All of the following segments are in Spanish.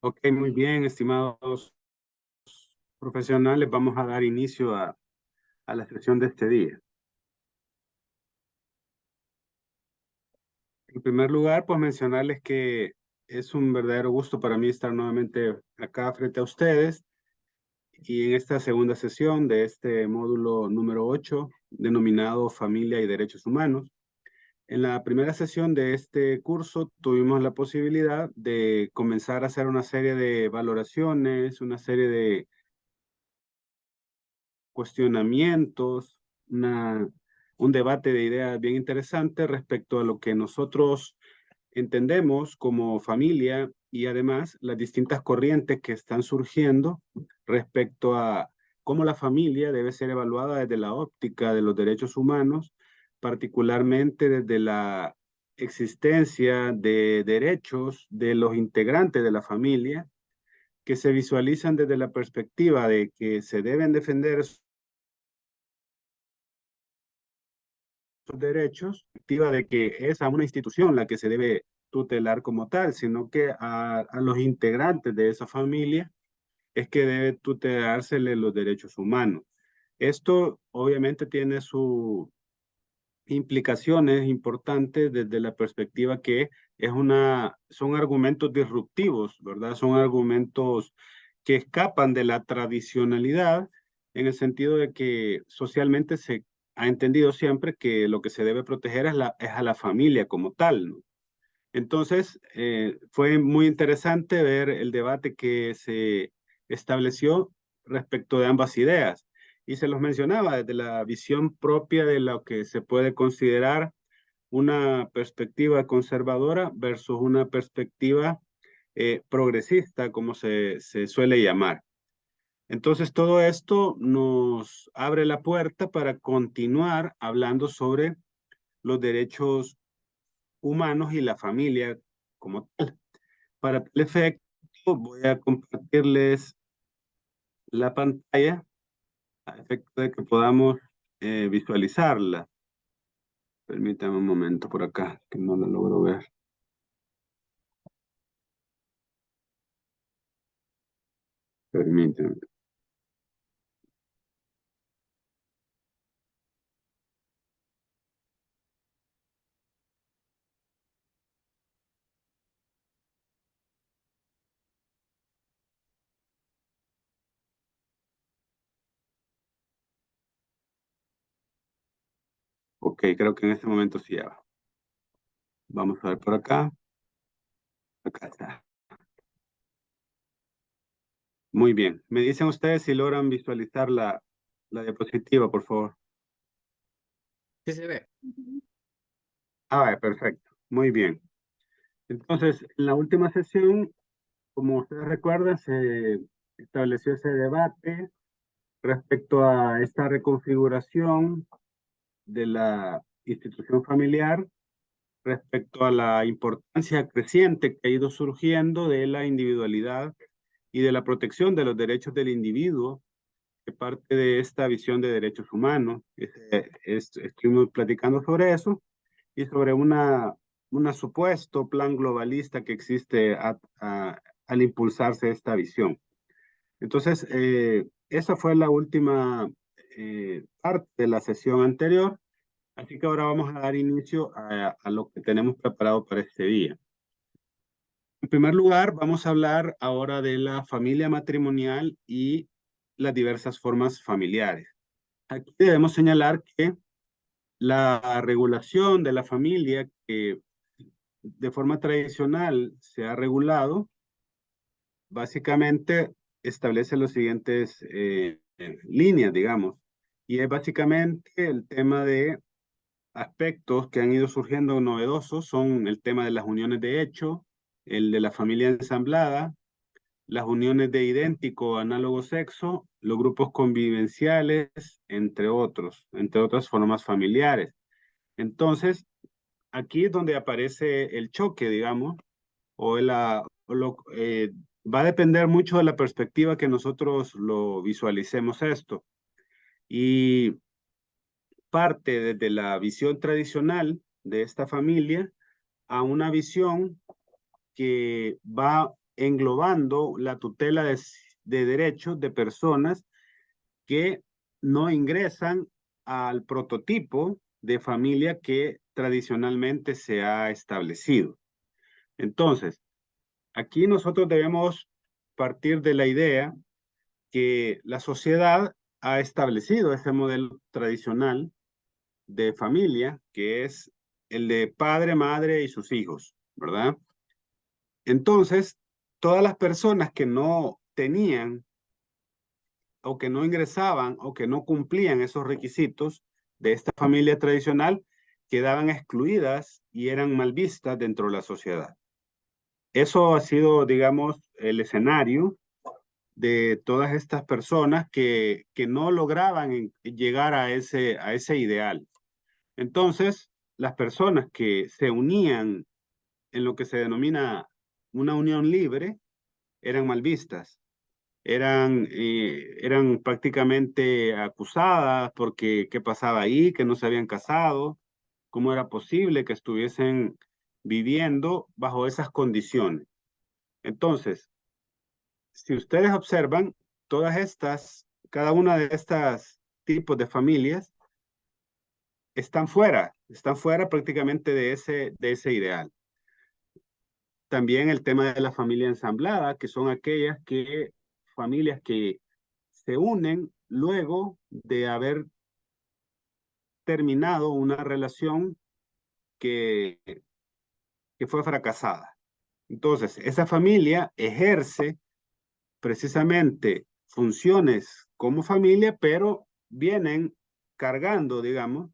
Ok, muy bien, estimados profesionales, vamos a dar inicio a la sesión de este día. En primer lugar, pues mencionarles que es un verdadero gusto para mí estar nuevamente acá frente a ustedes y en esta segunda sesión de este módulo número 8, denominado Familia y Derechos Humanos. En la primera sesión de este curso tuvimos la posibilidad de comenzar a hacer una serie de valoraciones, una serie de cuestionamientos, un debate de ideas bien interesante respecto a lo que nosotros entendemos como familia y además las distintas corrientes que están surgiendo respecto a cómo la familia debe ser evaluada desde la óptica de los derechos humanos, particularmente desde la existencia de derechos de los integrantes de la familia que se visualizan desde la perspectiva de que se deben defender derechos, perspectiva de que es a una institución la que se debe tutelar como tal, sino que a los integrantes de esa familia es que debe tutelársele los derechos humanos. Esto obviamente tiene sus implicaciones importantes desde la perspectiva que son argumentos disruptivos, ¿verdad? Son argumentos que escapan de la tradicionalidad en el sentido de que socialmente se ha entendido siempre que lo que se debe proteger es a la familia como tal, ¿no? Entonces, fue muy interesante ver el debate que se estableció respecto de ambas ideas. Y se los mencionaba desde la visión propia de lo que se puede considerar una perspectiva conservadora versus una perspectiva progresista, como se suele llamar. Entonces, todo esto nos abre la puerta para continuar hablando sobre los derechos humanos y la familia como tal. Para tal efecto, voy a compartirles la pantalla a efecto de que podamos visualizarla. Permítame un momento por acá, que no la logro ver. Permítame. Ok, creo que en este momento sí ya va. Vamos a ver por acá. Acá está. Muy bien. Me dicen ustedes si logran visualizar la diapositiva, por favor. Sí se ve. Ah, perfecto. Muy bien. Entonces, en la última sesión, como ustedes recuerdan, se estableció ese debate respecto a esta reconfiguración de la institución familiar, respecto a la importancia creciente que ha ido surgiendo de la individualidad y de la protección de los derechos del individuo, que parte de esta visión de derechos humanos. Estuvimos platicando sobre eso y sobre una supuesto plan globalista que existe al impulsarse esta visión. Entonces, esa fue la última parte de la sesión anterior, así que ahora vamos a dar inicio a lo que tenemos preparado para este día. En primer lugar, vamos a hablar ahora de la familia matrimonial y las diversas formas familiares. Aquí debemos señalar que la regulación de la familia que de forma tradicional se ha regulado, básicamente establece los siguientes líneas, digamos, y es básicamente el tema de aspectos que han ido surgiendo novedosos, son el tema de las uniones de hecho, el de la familia ensamblada, las uniones de idéntico o análogo sexo, los grupos convivenciales, entre otras formas familiares. Entonces, aquí es donde aparece el choque, digamos, va a depender mucho de la perspectiva que nosotros lo visualicemos esto. Y parte desde la visión tradicional de esta familia a una visión que va englobando la tutela de derechos de personas que no ingresan al prototipo de familia que tradicionalmente se ha establecido. Entonces, aquí nosotros debemos partir de la idea que la sociedad ha establecido ese modelo tradicional de familia, que es el de padre, madre y sus hijos, ¿verdad? Entonces, todas las personas que no tenían o que no ingresaban o que no cumplían esos requisitos de esta familia tradicional quedaban excluidas y eran mal vistas dentro de la sociedad. Eso ha sido, digamos, el escenario de todas estas personas que no lograban llegar a ese ideal. Entonces, las personas que se unían en lo que se denomina una unión libre eran mal vistas, eran prácticamente acusadas porque qué pasaba ahí, que no se habían casado, cómo era posible que estuviesen viviendo bajo esas condiciones. Entonces, si ustedes observan, cada una de estas tipos de familias están fuera prácticamente de ese ideal. También el tema de la familia ensamblada, que son familias que se unen luego de haber terminado una relación que, que fue fracasada. Entonces, esa familia ejerce precisamente funciones como familia, pero vienen cargando, digamos,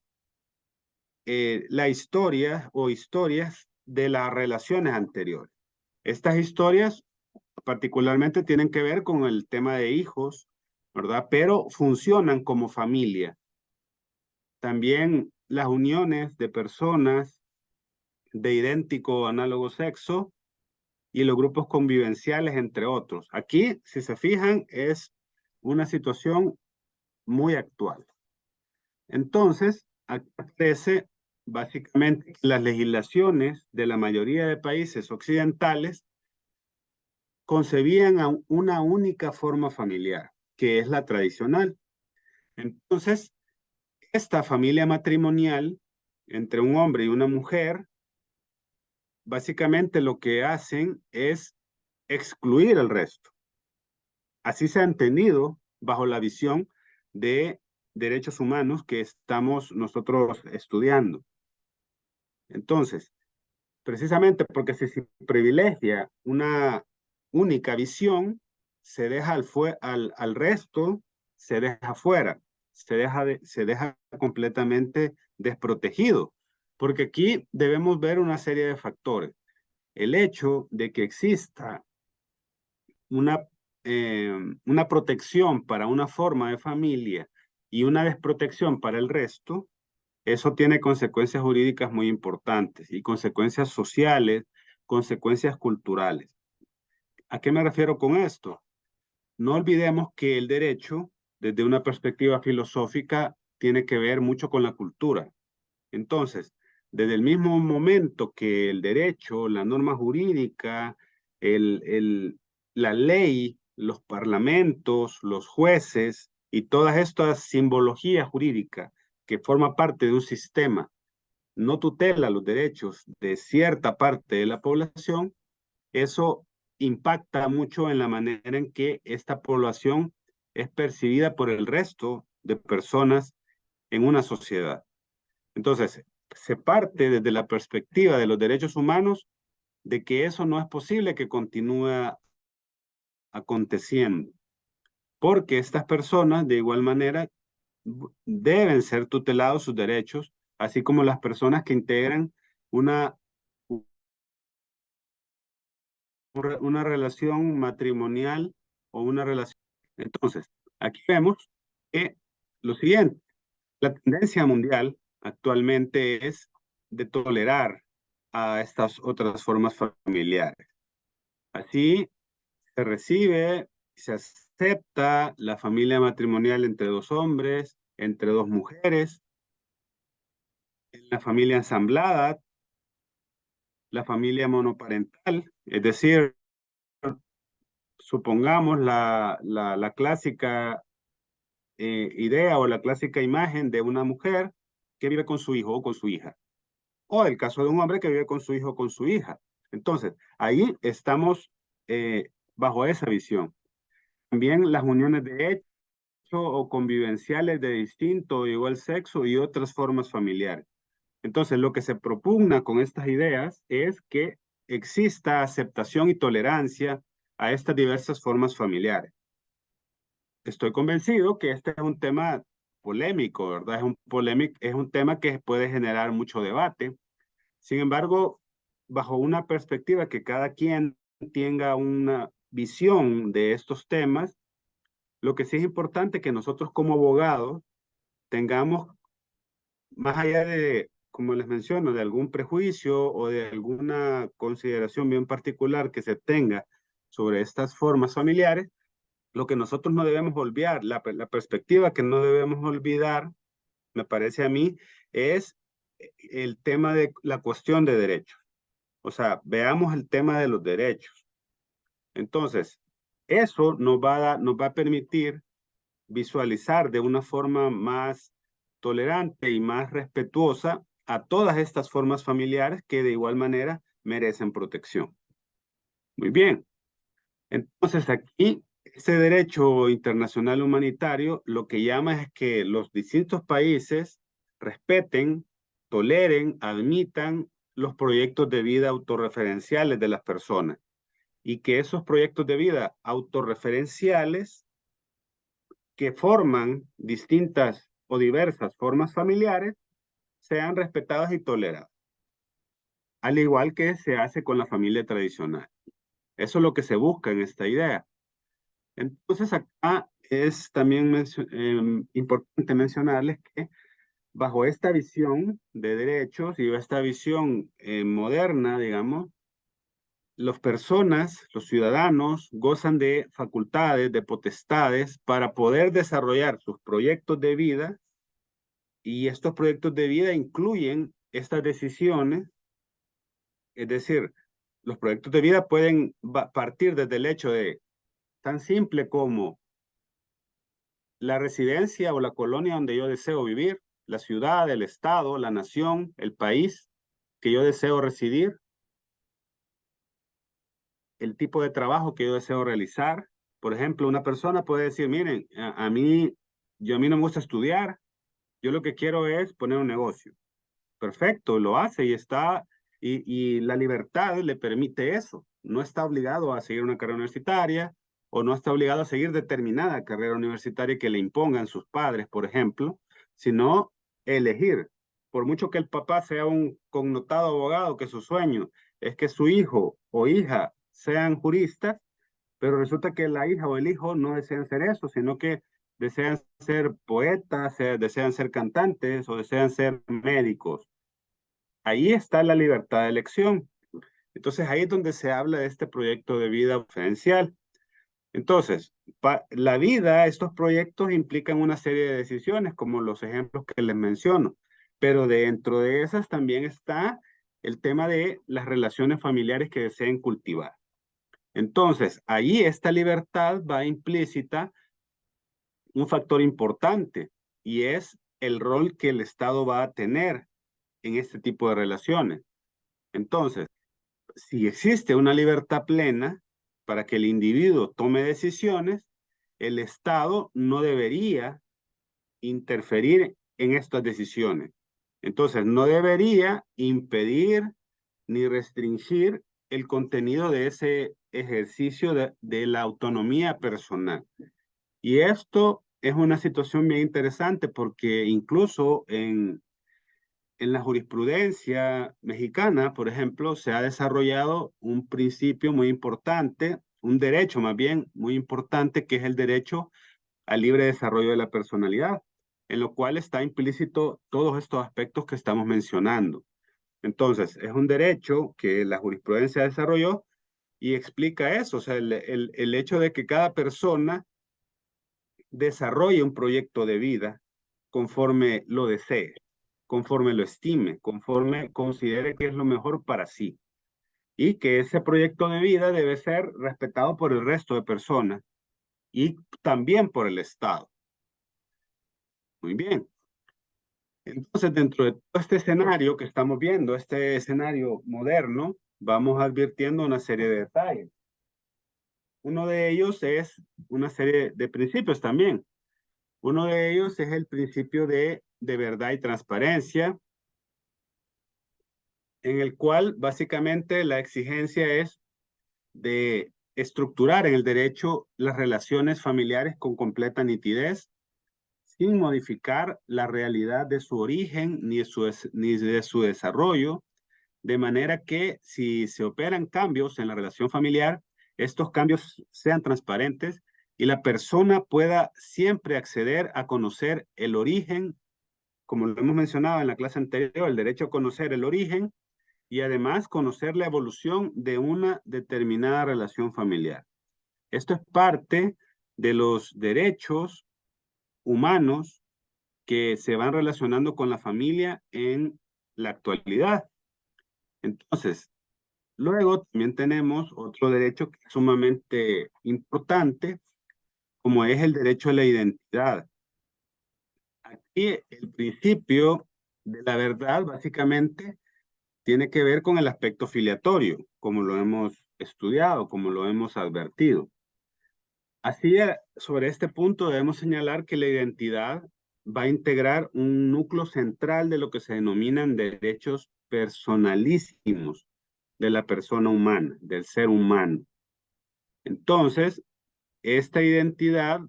la historia o historias de las relaciones anteriores. Estas historias particularmente tienen que ver con el tema de hijos, ¿verdad? Pero funcionan como familia. También las uniones de personas de idéntico o análogo sexo y los grupos convivenciales, entre otros. Aquí, si se fijan, es una situación muy actual. Entonces, aquí aparece básicamente que las legislaciones de la mayoría de países occidentales concebían a una única forma familiar, que es la tradicional. Entonces, esta familia matrimonial entre un hombre y una mujer, básicamente lo que hacen es excluir al resto. Así se ha entendido bajo la visión de derechos humanos que estamos nosotros estudiando. Entonces, precisamente porque si se privilegia una única visión, se deja al resto, se deja fuera, se deja completamente desprotegido. Porque aquí debemos ver una serie de factores. El hecho de que exista una, una protección para una forma de familia y una desprotección para el resto, eso tiene consecuencias jurídicas muy importantes y consecuencias sociales, consecuencias culturales. ¿A qué me refiero con esto? No olvidemos que el derecho, desde una perspectiva filosófica, tiene que ver mucho con la cultura. Entonces, desde el mismo momento que el derecho, la norma jurídica, la ley, los parlamentos, los jueces y todas estas simbologías jurídicas que forman parte de un sistema no tutela los derechos de cierta parte de la población, eso impacta mucho en la manera en que esta población es percibida por el resto de personas en una sociedad. Entonces, se parte desde la perspectiva de los derechos humanos de que eso no es posible que continúe aconteciendo, porque estas personas de igual manera deben ser tutelados sus derechos, así como las personas que integran una, una relación matrimonial o una relación. Entonces, aquí vemos que lo siguiente, la tendencia mundial actualmente es de tolerar a estas otras formas familiares. Así se recibe, se acepta la familia matrimonial entre dos hombres, entre dos mujeres, en la familia ensamblada, la familia monoparental, es decir, supongamos la clásica idea o la clásica imagen de una mujer que vive con su hijo o con su hija, o el caso de un hombre que vive con su hijo o con su hija. Entonces, ahí estamos bajo esa visión. También las uniones de hecho o convivenciales de distinto o igual sexo y otras formas familiares. Entonces, lo que se propugna con estas ideas es que exista aceptación y tolerancia a estas diversas formas familiares. Estoy convencido que este es un tema polémico, ¿verdad? Es un tema que puede generar mucho debate. Sin embargo, bajo una perspectiva que cada quien tenga una visión de estos temas, lo que sí es importante que nosotros como abogados tengamos, más allá de, como les menciono, de algún prejuicio o de alguna consideración bien particular que se tenga sobre estas formas familiares, lo que nosotros no debemos olvidar, la perspectiva que no debemos olvidar, me parece a mí, es el tema de la cuestión de derechos. O sea, veamos el tema de los derechos. Entonces, eso nos va a permitir visualizar de una forma más tolerante y más respetuosa a todas estas formas familiares que de igual manera merecen protección. Muy bien. Entonces aquí, ese derecho internacional humanitario lo que llama es que los distintos países respeten, toleren, admitan los proyectos de vida autorreferenciales de las personas y que esos proyectos de vida autorreferenciales que forman distintas o diversas formas familiares sean respetadas y toleradas, al igual que se hace con la familia tradicional. Eso es lo que se busca en esta idea. Entonces acá es también importante mencionarles que bajo esta visión de derechos y esta visión moderna, digamos, las personas, los ciudadanos, gozan de facultades, de potestades para poder desarrollar sus proyectos de vida y estos proyectos de vida incluyen estas decisiones, es decir, los proyectos de vida pueden partir desde el hecho de tan simple como la residencia o la colonia donde yo deseo vivir, la ciudad, el estado, la nación, el país que yo deseo residir, el tipo de trabajo que yo deseo realizar. Por ejemplo, una persona puede decir, miren, a mí no me gusta estudiar, yo lo que quiero es poner un negocio. Perfecto, lo hace y y la libertad le permite eso. No está obligado a seguir una carrera universitaria o no está obligado a seguir determinada carrera universitaria que le impongan sus padres, por ejemplo, sino elegir. Por mucho que el papá sea un connotado abogado, que su sueño es que su hijo o hija sean juristas, pero resulta que la hija o el hijo no desean ser eso, sino que desean ser poetas, desean ser cantantes o desean ser médicos. Ahí está la libertad de elección. Entonces ahí es donde se habla de este proyecto de vida diferencial. Entonces, la vida, estos proyectos implican una serie de decisiones, como los ejemplos que les menciono, pero dentro de esas también está el tema de las relaciones familiares que deseen cultivar. Entonces, ahí esta libertad va implícita un factor importante y es el rol que el Estado va a tener en este tipo de relaciones. Entonces, si existe una libertad plena para que el individuo tome decisiones, el Estado no debería interferir en estas decisiones. Entonces, no debería impedir ni restringir el contenido de ese ejercicio de la autonomía personal. Y esto es una situación bien interesante porque incluso en la jurisprudencia mexicana, por ejemplo, se ha desarrollado un principio muy importante, un derecho más bien muy importante, que es el derecho al libre desarrollo de la personalidad, en lo cual está implícito todos estos aspectos que estamos mencionando. Entonces, es un derecho que la jurisprudencia desarrolló y explica eso, o sea, el hecho de que cada persona desarrolle un proyecto de vida conforme lo desee, conforme lo estime, conforme considere que es lo mejor para sí. y que ese proyecto de vida debe ser respetado por el resto de personas y también por el Estado. Muy bien. Entonces, dentro de todo este escenario que estamos viendo, este escenario moderno, vamos advirtiendo una serie de detalles. Uno de ellos es una serie de principios también. Uno de ellos es el principio de verdad y transparencia, en el cual básicamente la exigencia es de estructurar en el derecho las relaciones familiares con completa nitidez, sin modificar la realidad de su origen ni de su desarrollo, de manera que si se operan cambios en la relación familiar, estos cambios sean transparentes y la persona pueda siempre acceder a conocer el origen, como lo hemos mencionado en la clase anterior, el derecho a conocer el origen y además conocer la evolución de una determinada relación familiar. Esto es parte de los derechos humanos que se van relacionando con la familia en la actualidad. Entonces, luego también tenemos otro derecho que es sumamente importante, como es el derecho a la identidad. Aquí el principio de la verdad básicamente tiene que ver con el aspecto filiatorio, como lo hemos estudiado, como lo hemos advertido. Así, sobre este punto debemos señalar que la identidad va a integrar un núcleo central de lo que se denominan derechos personalísimos de la persona humana, del ser humano. Entonces, esta identidad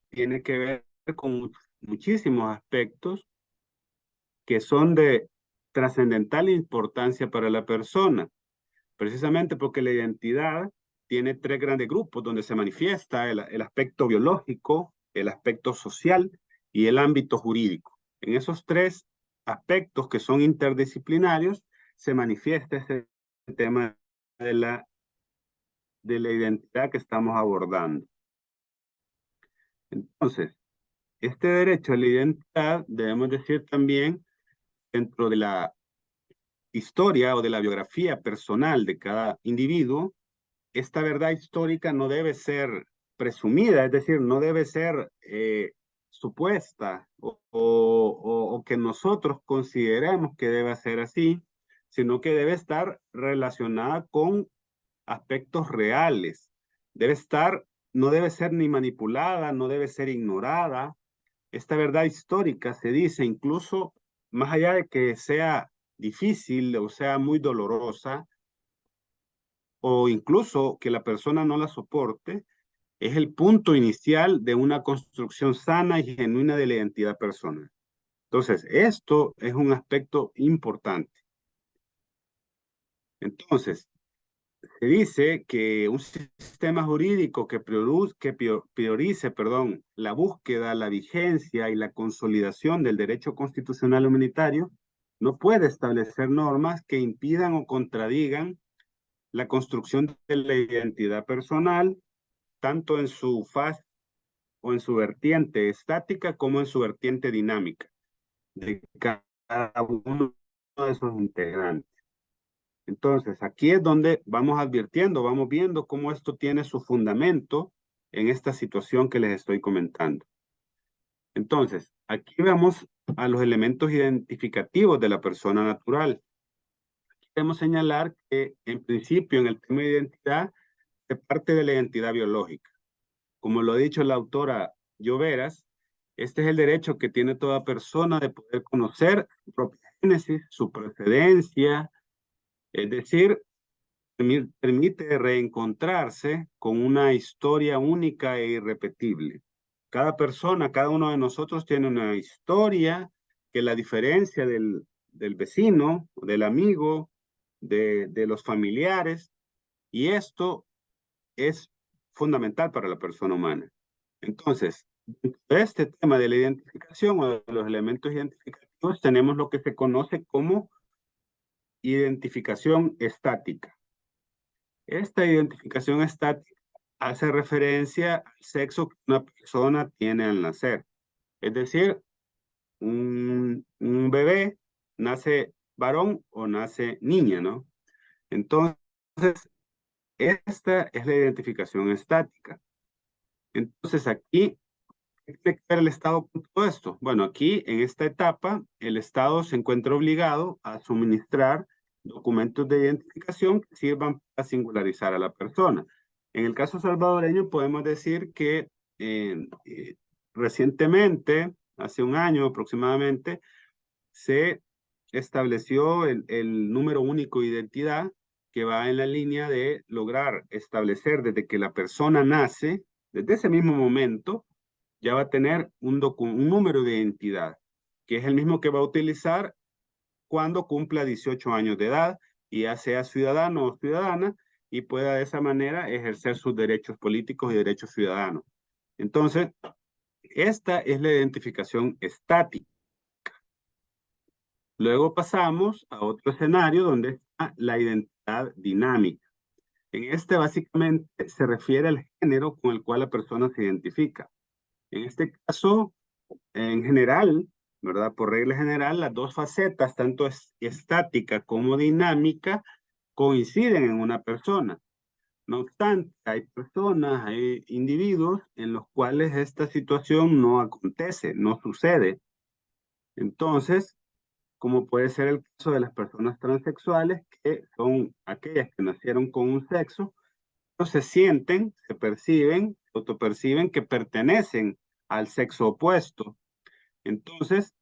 tiene que ver con muchísimos aspectos que son de trascendental importancia para la persona, precisamente porque la identidad tiene tres grandes grupos donde se manifiesta el aspecto biológico, el aspecto social y el ámbito jurídico. En esos tres aspectos que son interdisciplinarios se manifiesta ese tema de la identidad que estamos abordando. Entonces, este derecho a la identidad, debemos decir también, dentro de la historia o de la biografía personal de cada individuo, esta verdad histórica no debe ser presumida, es decir, no debe ser supuesta o que nosotros consideremos que debe ser así, sino que debe estar relacionada con aspectos reales. Debe estar, no debe ser ni manipulada, no debe ser ignorada. Esta verdad histórica se dice incluso, más allá de que sea difícil o sea muy dolorosa, o incluso que la persona no la soporte, es el punto inicial de una construcción sana y genuina de la identidad personal. Entonces, esto es un aspecto importante. Entonces, se dice que un sistema jurídico que priorice, perdón, la búsqueda, la vigencia y la consolidación del derecho constitucional humanitario no puede establecer normas que impidan o contradigan la construcción de la identidad personal, tanto en su faz o en su vertiente estática como en su vertiente dinámica de cada uno de esos integrantes. Entonces, aquí es donde vamos advirtiendo, vamos viendo cómo esto tiene su fundamento en esta situación que les estoy comentando. Entonces, aquí vamos a los elementos identificativos de la persona natural. Debemos señalar que, en principio, en el tema de identidad, se parte de la identidad biológica. Como lo ha dicho la autora Lloveras, este es el derecho que tiene toda persona de poder conocer su propia génesis, su procedencia, es decir, permite reencontrarse con una historia única e irrepetible. Cada persona, cada uno de nosotros tiene una historia que la diferencia del vecino, del amigo, de los familiares, y esto es fundamental para la persona humana. Entonces, este tema de la identificación o de los elementos identificativos, tenemos lo que se conoce como identificación estática. Esta identificación estática hace referencia al sexo que una persona tiene al nacer. Es decir, un bebé nace varón o nace niña, ¿no? Entonces, Entonces, esta es la identificación estática. Entonces, aquí, ¿qué tiene que ver el Estado con todo esto? Bueno, aquí, en esta etapa, el Estado se encuentra obligado a suministrar documentos de identificación que sirvan para singularizar a la persona. En el caso salvadoreño, podemos decir que eh, eh, recientemente, hace un año aproximadamente, se estableció el número único de identidad que va en la línea de lograr establecer desde que la persona nace, desde ese mismo momento, ya va a tener un número de identidad, que es el mismo que va a utilizar cuando cumpla 18 años de edad y ya sea ciudadano o ciudadana y pueda de esa manera ejercer sus derechos políticos y derechos ciudadanos. Entonces, esta es la identificación estática. Luego pasamos a otro escenario donde está la identidad dinámica. En este básicamente se refiere al género con el cual la persona se identifica. En este caso, en general, ¿verdad? Por regla general, las dos facetas, tanto estática como dinámica, coinciden en una persona. No obstante, hay personas, hay individuos en los cuales esta situación no acontece, no sucede. Entonces, como puede ser el caso de las personas transexuales, que son aquellas que nacieron con un sexo, pero se sienten, se perciben, se autoperciben que pertenecen al sexo opuesto. Entonces,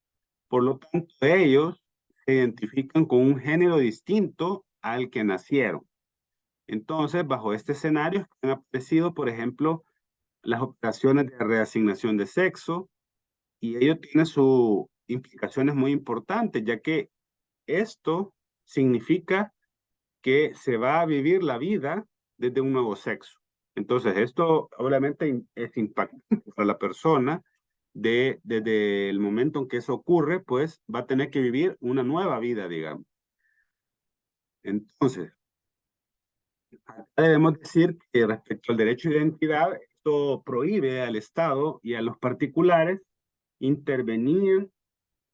por lo tanto, ellos se identifican con un género distinto al que nacieron. Entonces, bajo este escenario han aparecido, por ejemplo, las operaciones de reasignación de sexo, y ello tiene sus implicaciones muy importantes, ya que esto significa que se va a vivir la vida desde un nuevo sexo. Entonces, esto obviamente es impactante para la persona desde el momento en que eso ocurre, pues va a tener que vivir una nueva vida, digamos. Entonces, acá debemos decir que respecto al derecho de identidad, esto prohíbe al Estado y a los particulares intervenir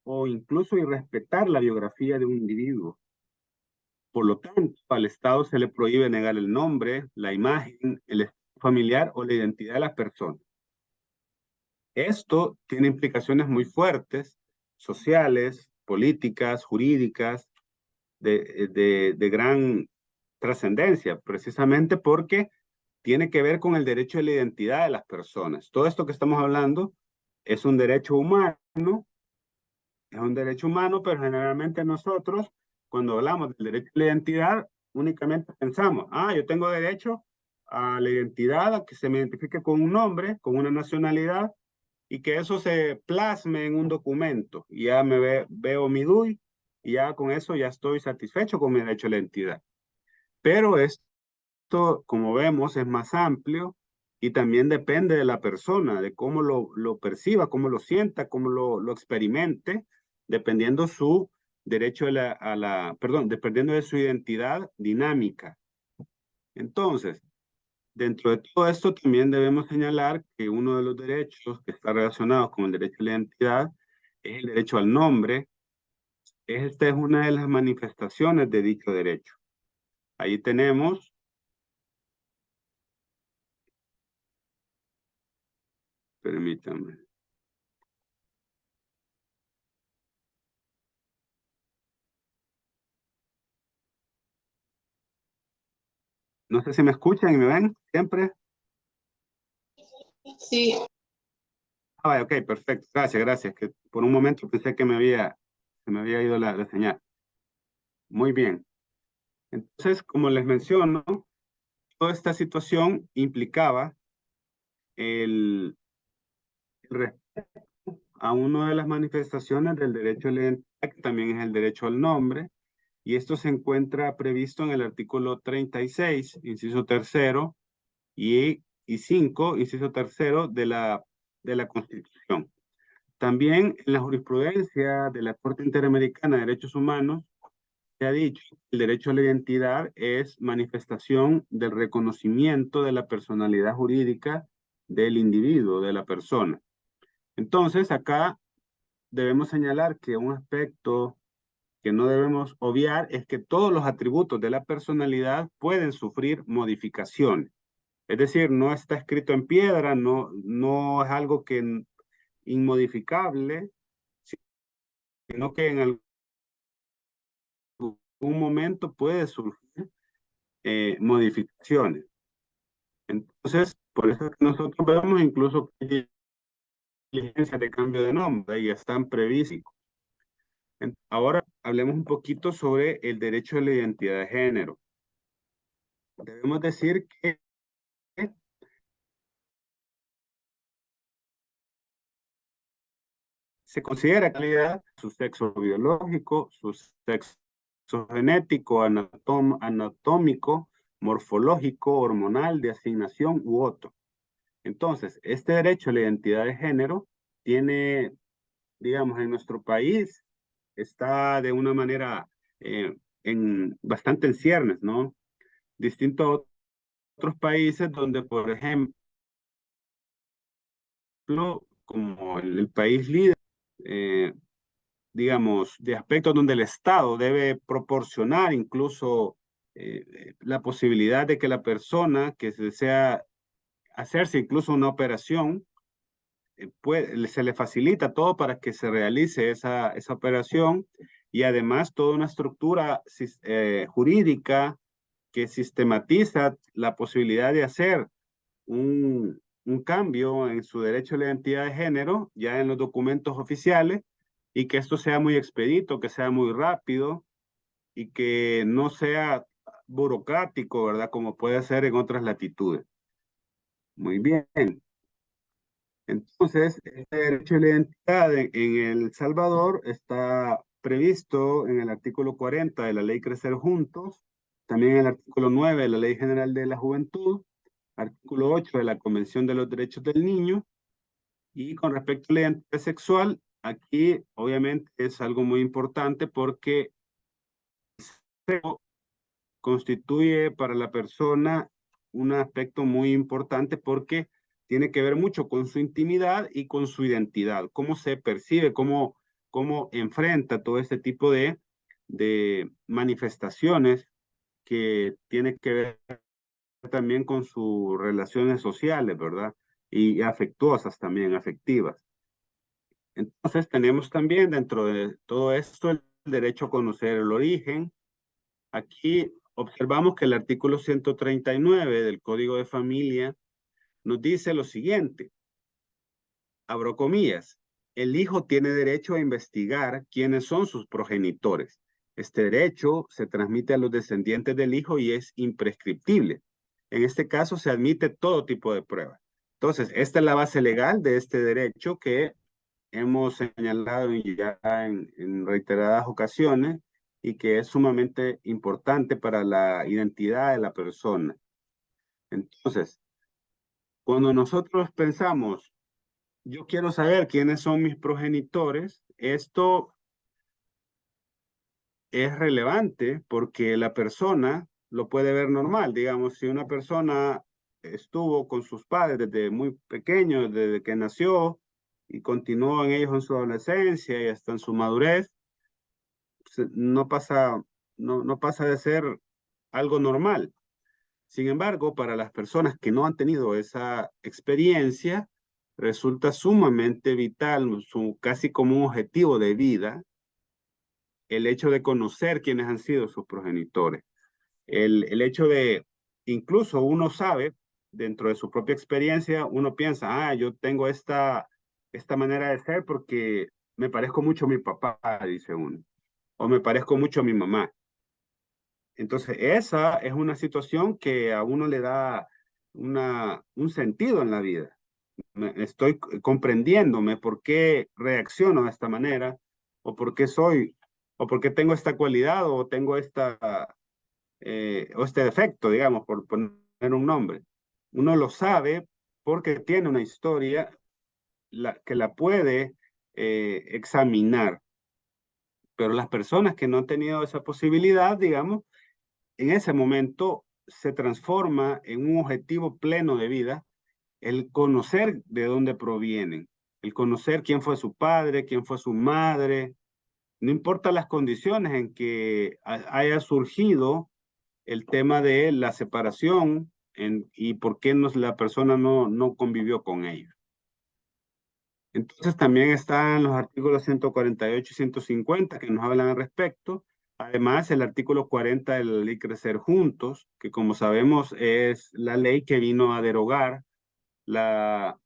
o incluso irrespetar la biografía de un individuo. Por lo tanto, al Estado se le prohíbe negar el nombre, la imagen, el estado familiar o la identidad de las personas. Esto tiene implicaciones muy fuertes, sociales, políticas, jurídicas, de gran trascendencia, precisamente porque tiene que ver con el derecho a la identidad de las personas. Todo esto que estamos hablando es un derecho humano, pero generalmente nosotros, cuando hablamos del derecho a la identidad, únicamente pensamos, yo tengo derecho a la identidad, a que se me identifique con un nombre, con una nacionalidad, y que eso se plasme en un documento. Y ya veo mi DUI, y ya con eso ya estoy satisfecho con mi derecho a la identidad. Pero esto, como vemos, es más amplio y también depende de la persona, de cómo lo perciba, cómo lo sienta, cómo lo experimente, dependiendo su derecho perdón, dependiendo de su identidad dinámica. Entonces, dentro de todo esto también debemos señalar que uno de los derechos que está relacionado con el derecho a la identidad es el derecho al nombre. Esta es una de las manifestaciones de dicho derecho. Ahí tenemos, permítanme. No sé si me escuchan y me ven siempre. Sí, Vaya, ok, perfecto. Gracias, gracias. Que por un momento pensé que se me había ido la señal. Muy bien. Entonces, como les menciono, toda esta situación implicaba el respeto a una de las manifestaciones del derecho a la identidad, que también es el derecho al nombre, y esto se encuentra previsto en el artículo 36, inciso tercero, y 5, inciso tercero de la Constitución. También en la jurisprudencia de la Corte Interamericana de Derechos Humanos se ha dicho que el derecho a la identidad es manifestación del reconocimiento de la personalidad jurídica del individuo, de la persona. Entonces, acá debemos señalar que un aspecto que no debemos obviar es que todos los atributos de la personalidad pueden sufrir modificaciones. Es decir, no está escrito en piedra, no es algo que inmodificable, sino que en algún momento puede surgir modificaciones. Entonces, por eso es que nosotros vemos incluso que hay diligencias de cambio de nombre y están previstas. Ahora hablemos un poquito sobre el derecho a la identidad de género. Debemos decir que se considera calidad su sexo biológico, su sexo genético, anatómico, morfológico, hormonal, de asignación u otro. Entonces, este derecho a la identidad de género tiene, digamos, en nuestro país, está de una manera bastante en ciernes, ¿no? Distinto a otros países donde, por ejemplo, como el país líder, eh, digamos, de aspectos donde el Estado debe proporcionar incluso la posibilidad de que la persona que se desea hacerse incluso una operación, se le facilita todo para que se realice esa operación y además toda una estructura jurídica que sistematiza la posibilidad de hacer un cambio en su derecho a la identidad de género ya en los documentos oficiales y que esto sea muy expedito, que sea muy rápido y que no sea burocrático, ¿verdad? Como puede ser en otras latitudes. Muy bien. Entonces, este derecho a la identidad en El Salvador está previsto en el artículo 40 de la Ley Crecer Juntos, también en el artículo 9 de la Ley General de la Juventud, artículo 8 de la Convención de los Derechos del Niño, y con respecto a la identidad sexual, aquí obviamente es algo muy importante porque constituye para la persona un aspecto muy importante porque tiene que ver mucho con su intimidad y con su identidad, cómo se percibe, cómo enfrenta todo este tipo de manifestaciones que tiene que ver también con sus relaciones sociales, ¿verdad? Y afectuosas también, afectivas. Entonces tenemos también dentro de todo esto el derecho a conocer el origen. Aquí observamos que el artículo 139 del Código de Familia nos dice lo siguiente, abro comillas, el hijo tiene derecho a investigar quiénes son sus progenitores. Este derecho se transmite a los descendientes del hijo y es imprescriptible. En este caso se admite todo tipo de pruebas. Entonces, esta es la base legal de este derecho que hemos señalado ya en reiteradas ocasiones y que es sumamente importante para la identidad de la persona. Entonces, cuando nosotros pensamos, yo quiero saber quiénes son mis progenitores, esto es relevante porque la persona lo puede ver normal. Digamos, si una persona estuvo con sus padres desde muy pequeño, desde que nació, y continuó en ellos en su adolescencia y hasta en su madurez, no pasa, no pasa de ser algo normal. Sin embargo, para las personas que no han tenido esa experiencia, resulta sumamente vital, casi como un objetivo de vida, el hecho de conocer quiénes han sido sus progenitores. El hecho de, incluso uno sabe, dentro de su propia experiencia, uno piensa, yo tengo esta manera de ser porque me parezco mucho a mi papá, dice uno, o me parezco mucho a mi mamá. Entonces, esa es una situación que a uno le da un sentido en la vida. Estoy comprendiéndome por qué reacciono de esta manera, o por qué soy, o por qué tengo esta cualidad, o tengo o este defecto, digamos, por poner un nombre. Uno lo sabe porque tiene una historia que la puede examinar, pero las personas que no han tenido esa posibilidad, digamos, en ese momento se transforma en un objetivo pleno de vida el conocer de dónde provienen, el conocer quién fue su padre, quién fue su madre, No importa las condiciones en que haya surgido el tema de la separación y por qué la persona no convivió con ellos. Entonces también están los artículos 148 y 150 que nos hablan al respecto. Además, el artículo 40 de la ley Crecer Juntos, que como sabemos es la ley que vino a derogar la,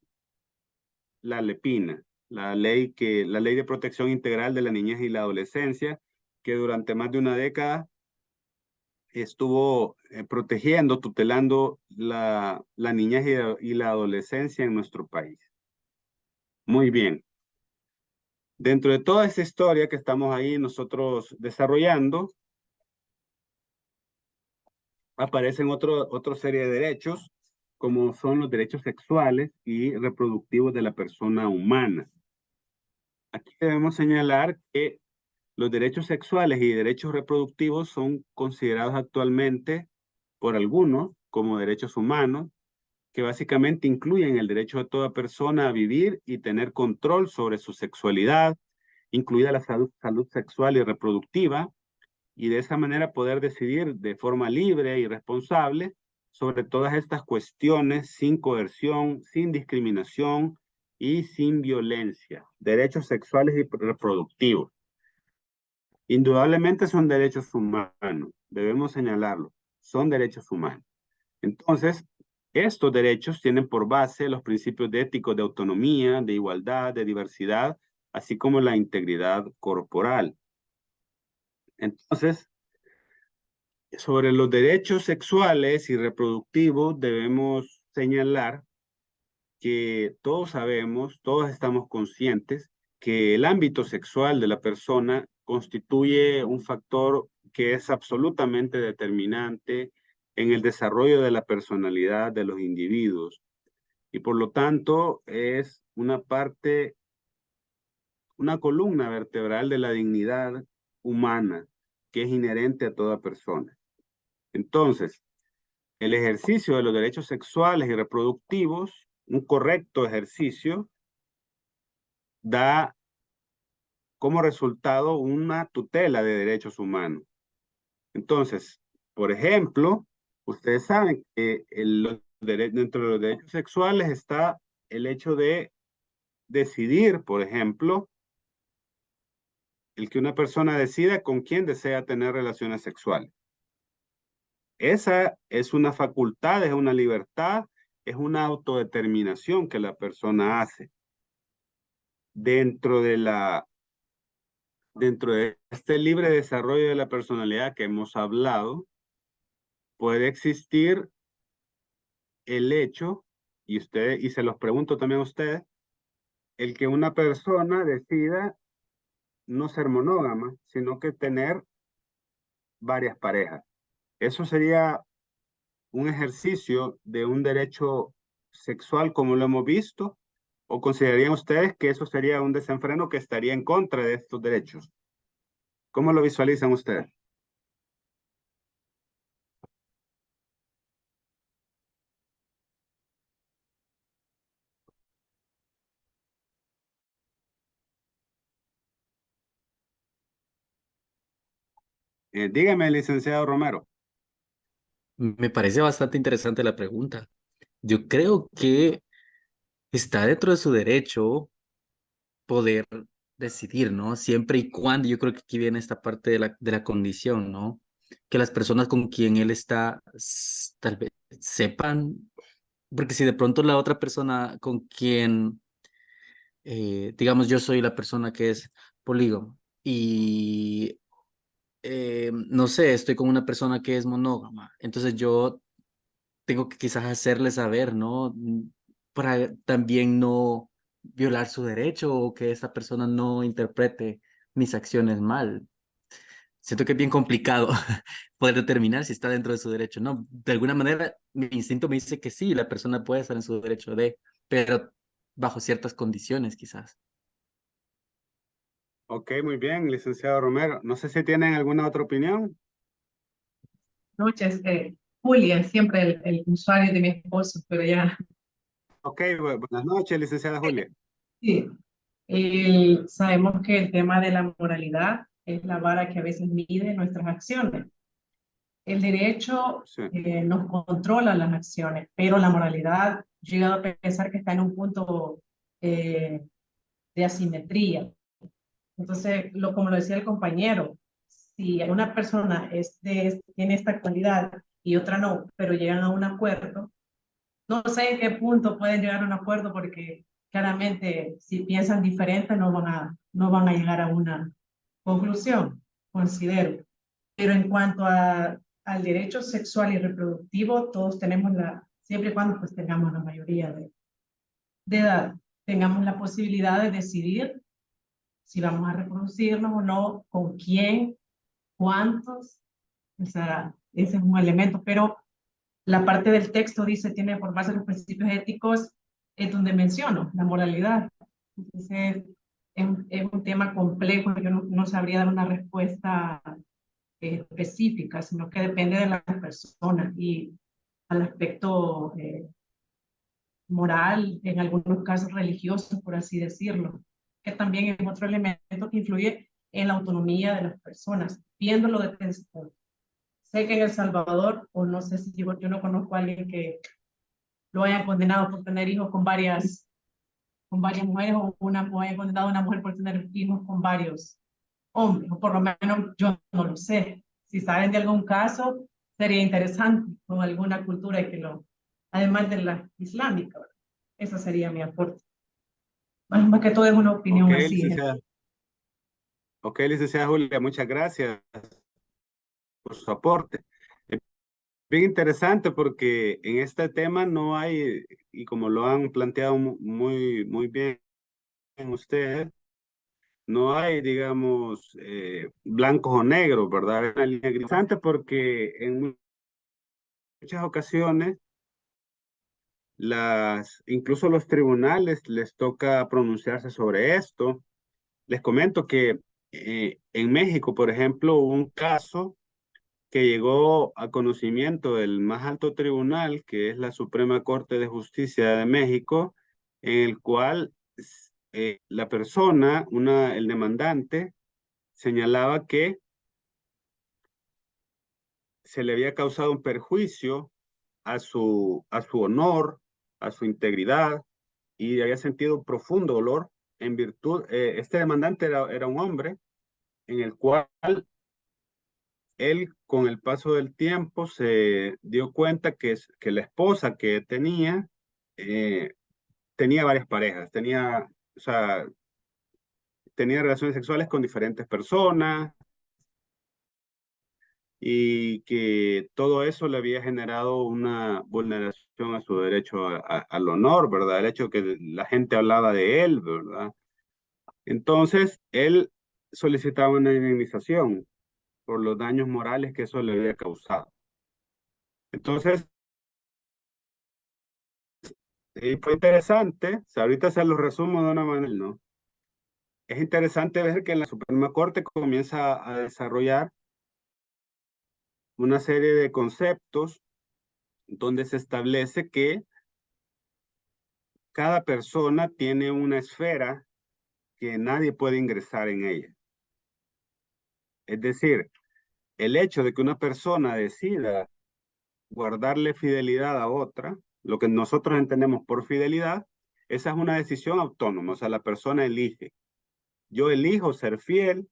la LEPINA, la ley de protección integral de la niñez y la adolescencia, que durante más de una década estuvo protegiendo, tutelando la niñez y la adolescencia en nuestro país. Muy bien. Dentro de toda esa historia que estamos ahí nosotros desarrollando, aparecen otra serie de derechos, como son los derechos sexuales y reproductivos de la persona humana. Aquí debemos señalar que los derechos sexuales y derechos reproductivos son considerados actualmente por algunos como derechos humanos, que básicamente incluyen el derecho de toda persona a vivir y tener control sobre su sexualidad, incluida la salud sexual y reproductiva, y de esa manera poder decidir de forma libre y responsable sobre todas estas cuestiones sin coerción, sin discriminación y sin violencia. Derechos sexuales y reproductivos. Indudablemente son derechos humanos, debemos señalarlo, son derechos humanos. Entonces, estos derechos tienen por base los principios de éticos de autonomía, de igualdad, de diversidad, así como la integridad corporal. Entonces, sobre los derechos sexuales y reproductivos debemos señalar que todos sabemos, todos estamos conscientes que el ámbito sexual de la persona constituye un factor que es absolutamente determinante en el desarrollo de la personalidad de los individuos y por lo tanto es una parte, una columna vertebral de la dignidad humana que es inherente a toda persona. Entonces, el ejercicio de los derechos sexuales y reproductivos, un correcto ejercicio, da como resultado una tutela de derechos humanos. Entonces, por ejemplo, ustedes saben que dentro de los derechos sexuales está el hecho de decidir, por ejemplo, el que una persona decida con quién desea tener relaciones sexuales. Esa es una facultad, es una libertad, es una autodeterminación que la persona hace. Dentro de este libre desarrollo de la personalidad que hemos hablado, puede existir el hecho, y se los pregunto también a ustedes, el que una persona decida no ser monógama, sino que tener varias parejas. Eso sería un ejercicio de un derecho sexual como lo hemos visto, o considerarían ustedes que eso sería un desenfreno que estaría en contra de estos derechos. ¿Cómo lo visualizan ustedes? Dígame, licenciado Romero. Me parece bastante interesante la pregunta. Yo creo que está dentro de su derecho poder decidir, ¿no? Siempre y cuando, yo creo que aquí viene esta parte de la condición, ¿no? Que las personas con quien él está tal vez sepan, porque si de pronto la otra persona con quien, digamos, yo soy la persona que es polígamo y, no sé, estoy con una persona que es monógama, entonces yo tengo que quizás hacerle saber, ¿no? Para también no violar su derecho o que esa persona no interprete mis acciones mal. Siento que es bien complicado poder determinar si está dentro de su derecho, ¿no? De alguna manera, mi instinto me dice que sí, la persona puede estar en su derecho de, pero bajo ciertas condiciones, quizás. Ok, muy bien, licenciado Romero. No sé si tienen alguna otra opinión. Noches, Julia, siempre el usuario de mi esposo, pero ya, Ok, buenas noches, licenciada Julia. sí. Sabemos que el tema de la moralidad es la vara que a veces mide nuestras acciones. El derecho Sí, nos controla las acciones, pero la moralidad, yo he llegado a pensar que está en un punto de asimetría. Entonces, como lo decía el compañero, si una persona tiene esta cualidad y otra no, pero llegan a un acuerdo, no sé en qué punto pueden llegar a un acuerdo porque claramente si piensan diferente no van a llegar a una conclusión, considero. Pero en cuanto al derecho sexual y reproductivo, todos tenemos siempre y cuando pues tengamos la mayoría de edad, tengamos la posibilidad de decidir si vamos a reproducirnos o no, con quién, cuántos, o sea, ese es un elemento, pero la parte del texto dice, tiene por base los principios éticos, es donde menciono la moralidad. Entonces, es un tema complejo, yo no sabría dar una respuesta específica, sino que depende de las personas y al aspecto moral, en algunos casos religiosos, por así decirlo, que también es otro elemento que influye en la autonomía de las personas, viéndolo desde ese punto. Sé que en El Salvador, o no sé si yo no conozco a alguien que lo hayan condenado por tener hijos con varias mujeres, o hayan condenado a una mujer por tener hijos con varios hombres, o por lo menos yo no lo sé. Si saben de algún caso, sería interesante con alguna cultura además de la islámica, ¿verdad? Eso sería mi aporte. Más que todo es una ok, opinión así. licenciada. Ok, licenciada Julia, muchas gracias por su aporte. Es bien interesante porque en este tema no hay, y como lo han planteado muy, muy bien ustedes, no hay, digamos, blancos o negros, ¿verdad? Es una línea gris. Interesante porque en muchas ocasiones incluso los tribunales les toca pronunciarse sobre esto. Les comento que en México, por ejemplo, hubo un caso que llegó a conocimiento del más alto tribunal, que es la Suprema Corte de Justicia de México, en el cual la persona, el demandante, señalaba que se le había causado un perjuicio a su honor, a su integridad, y había sentido un profundo dolor en virtud, este demandante era un hombre en el cual él con el paso del tiempo se dio cuenta que la esposa que eh, tenía varias parejas, o sea, tenía relaciones sexuales con diferentes personas y que todo eso le había generado una vulneración a su derecho al honor, ¿verdad? El hecho que la gente hablaba de él, ¿verdad? Entonces, él solicitaba una indemnización por los daños morales que eso le había causado. Entonces, fue interesante, o sea, ahorita se lo resumo de una manera, ¿no? Es interesante ver que la Suprema Corte comienza a desarrollar una serie de conceptos donde se establece que cada persona tiene una esfera que nadie puede ingresar en ella. Es decir, el hecho de que una persona decida guardarle fidelidad a otra, lo que nosotros entendemos por fidelidad, esa es una decisión autónoma, o sea, la persona elige. Yo elijo ser fiel,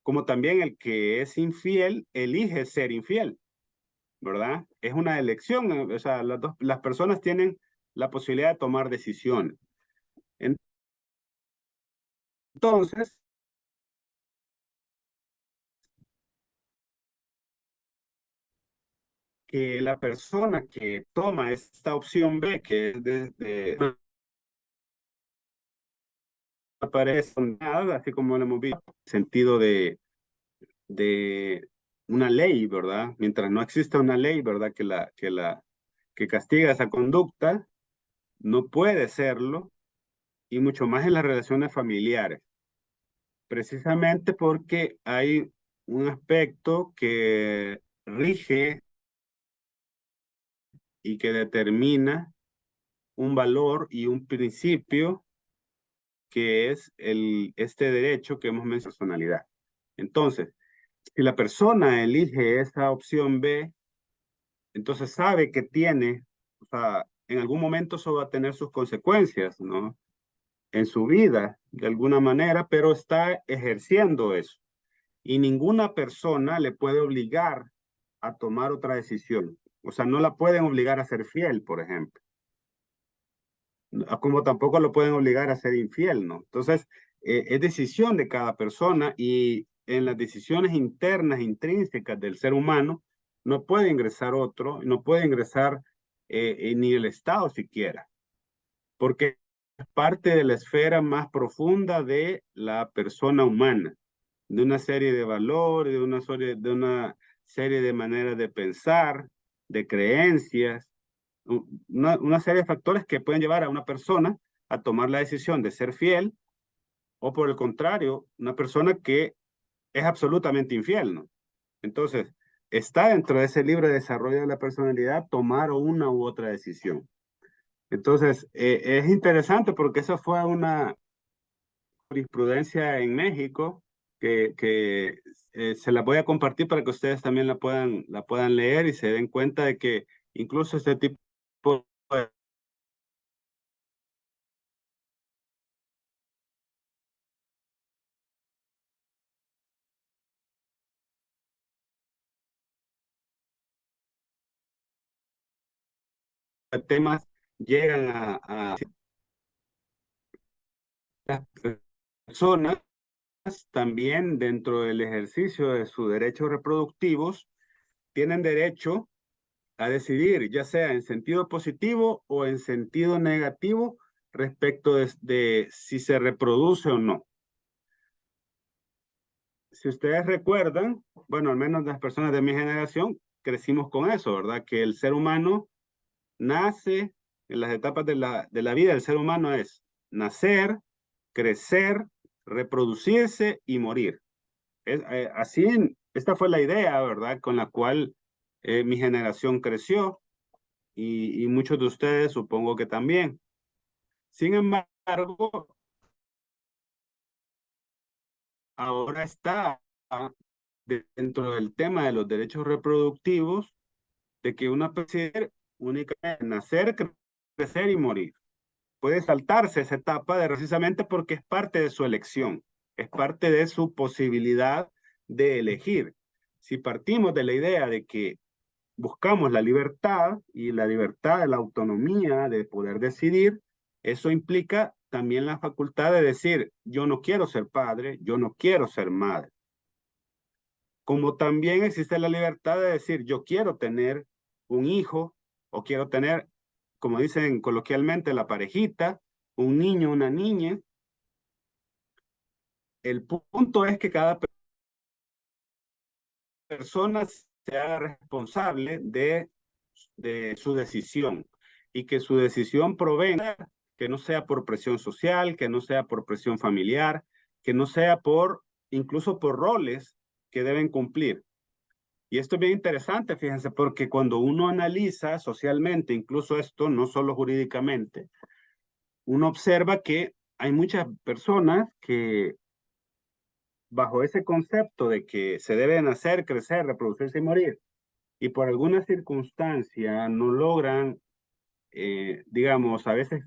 como también el que es infiel elige ser infiel, ¿verdad? Es una elección, o sea, las personas tienen la posibilidad de tomar decisiones. Entonces, que la persona que toma esta opción B, que es de aparece así como lo hemos visto, sentido de una ley, ¿verdad? Mientras no exista una ley, ¿verdad? Que castiga esa conducta, no puede serlo, y mucho más en las relaciones familiares, precisamente porque hay un aspecto que rige y que determina un valor y un principio que es este derecho que hemos mencionado, personalidad. Entonces, si la persona elige esa opción B, entonces sabe que tiene, o sea, en algún momento eso va a tener sus consecuencias, ¿no? En su vida, de alguna manera, pero está ejerciendo eso. Y ninguna persona le puede obligar a tomar otra decisión. O sea, no la pueden obligar a ser fiel, por ejemplo. Como tampoco lo pueden obligar a ser infiel, ¿no? Entonces, es decisión de cada persona y en las decisiones internas, intrínsecas del ser humano, no puede ingresar otro, no puede ingresar ni el Estado siquiera, porque es parte de la esfera más profunda de la persona humana, de una serie de valores, de una serie de maneras de pensar, de creencias, una serie de factores que pueden llevar a una persona a tomar la decisión de ser fiel o por el contrario, una persona que es absolutamente infiel, ¿no? Entonces, está dentro de ese libre desarrollo de la personalidad tomar una u otra decisión. Entonces, es interesante porque esa fue una jurisprudencia en México que se la voy a compartir para que ustedes también la puedan leer y se den cuenta de que incluso este tipo de temas llegan a las personas también dentro del ejercicio de sus derechos reproductivos, tienen derecho a decidir, ya sea en sentido positivo o en sentido negativo, respecto de si se reproduce o no. Si ustedes recuerdan, bueno, al menos las personas de mi generación, crecimos con eso, ¿verdad? Que el ser humano nace en las etapas de la vida del ser humano es nacer, crecer, reproducirse y morir. Así, esta fue la idea, ¿verdad? Con la cual mi generación creció y muchos de ustedes supongo que también. Sin embargo, ahora está dentro del tema de los derechos reproductivos de que una persona únicamente nacer, crecer y morir. Puede saltarse esa etapa de precisamente porque es parte de su elección, es parte de su posibilidad de elegir. Si partimos de la idea de que buscamos la libertad y la libertad de la autonomía de poder decidir, eso implica también la facultad de decir, yo no quiero ser padre, yo no quiero ser madre. Como también existe la libertad de decir, yo quiero tener un hijo o quiero tener, como dicen coloquialmente, la parejita, un niño, una niña. El punto es que cada persona se haga responsable de su decisión y que su decisión provenga, que no sea por presión social, que no sea por presión familiar, que no sea incluso por roles que deben cumplir. Y esto es bien interesante, fíjense, porque cuando uno analiza socialmente, incluso esto, no solo jurídicamente, uno observa que hay muchas personas que bajo ese concepto de que se debe nacer, crecer, reproducirse y morir, y por alguna circunstancia no logran, digamos, a veces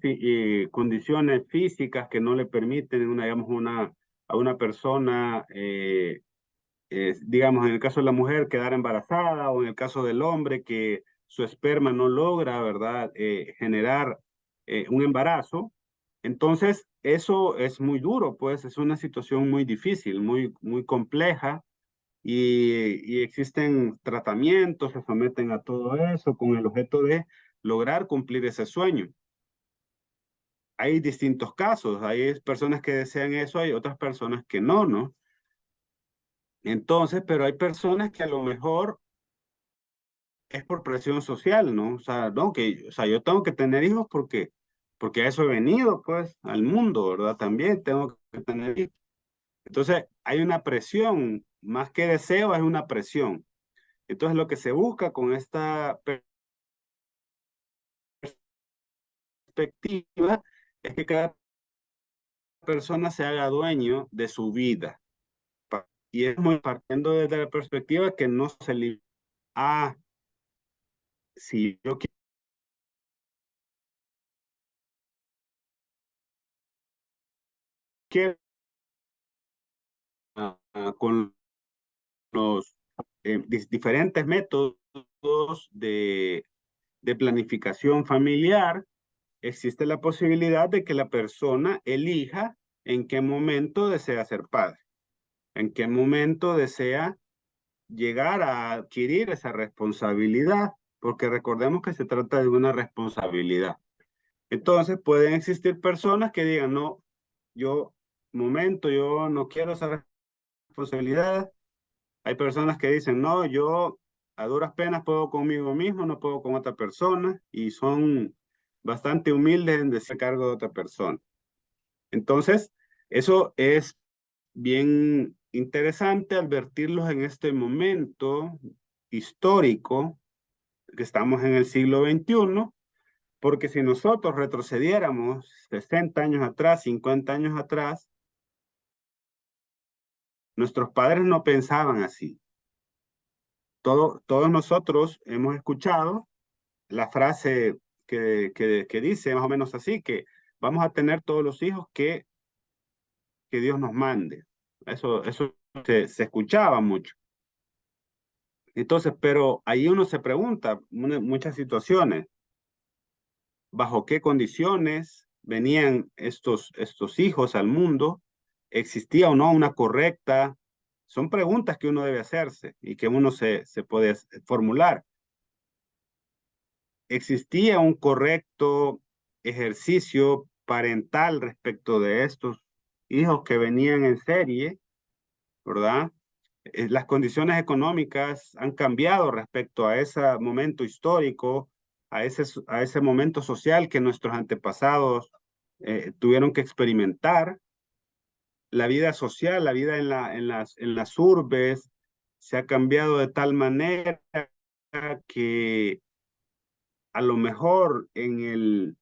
condiciones físicas que no le permiten, digamos, a una persona, digamos, en el caso de la mujer, quedar embarazada, o en el caso del hombre, que su esperma no logra, ¿verdad?, generar un embarazo. Entonces, eso es muy duro, pues es una situación muy difícil, muy compleja, y existen tratamientos, se someten a todo eso con el objeto de lograr cumplir ese sueño. Hay distintos casos, hay personas que desean eso, hay otras personas que no, ¿no? Entonces, pero hay personas que a lo mejor es por presión social, ¿no? O sea, no, o sea, yo tengo que tener hijos porque a eso he venido, pues, al mundo, ¿verdad? También tengo que tener hijos. Entonces, hay una presión, más que deseo, es una presión. Entonces, lo que se busca con esta perspectiva es que cada persona se haga dueño de su vida. Y es muy partiendo desde la perspectiva que no se limita a si yo quiero con los diferentes métodos de planificación familiar, existe la posibilidad de que la persona elija en qué momento desea ser padre, en qué momento desea llegar a adquirir esa responsabilidad, porque recordemos que se trata de una responsabilidad. Entonces pueden existir personas que digan, no, yo no quiero esa responsabilidad. Hay personas que dicen, no, yo a duras penas puedo conmigo mismo, no puedo con otra persona, y son bastante humildes en decir cargo de otra persona. Entonces, eso es bien interesante advertirlos en este momento histórico, que estamos en el siglo XXI, porque si nosotros retrocediéramos 60 años atrás, 50 años atrás, nuestros padres no pensaban así. Todos nosotros hemos escuchado la frase que dice más o menos así, que vamos a tener todos los hijos que Dios nos mande. Eso se escuchaba mucho. Entonces, pero ahí uno se pregunta, muchas situaciones, ¿bajo qué condiciones venían estos hijos al mundo? ¿Existía o no una correcta? Son preguntas que uno debe hacerse y que uno se puede formular. ¿Existía un correcto ejercicio parental respecto de estos hijos que venían en serie, verdad? Las condiciones económicas han cambiado respecto a ese momento histórico, a ese momento social que nuestros antepasados tuvieron que experimentar. La vida social, la vida en las urbes se ha cambiado de tal manera que a lo mejor en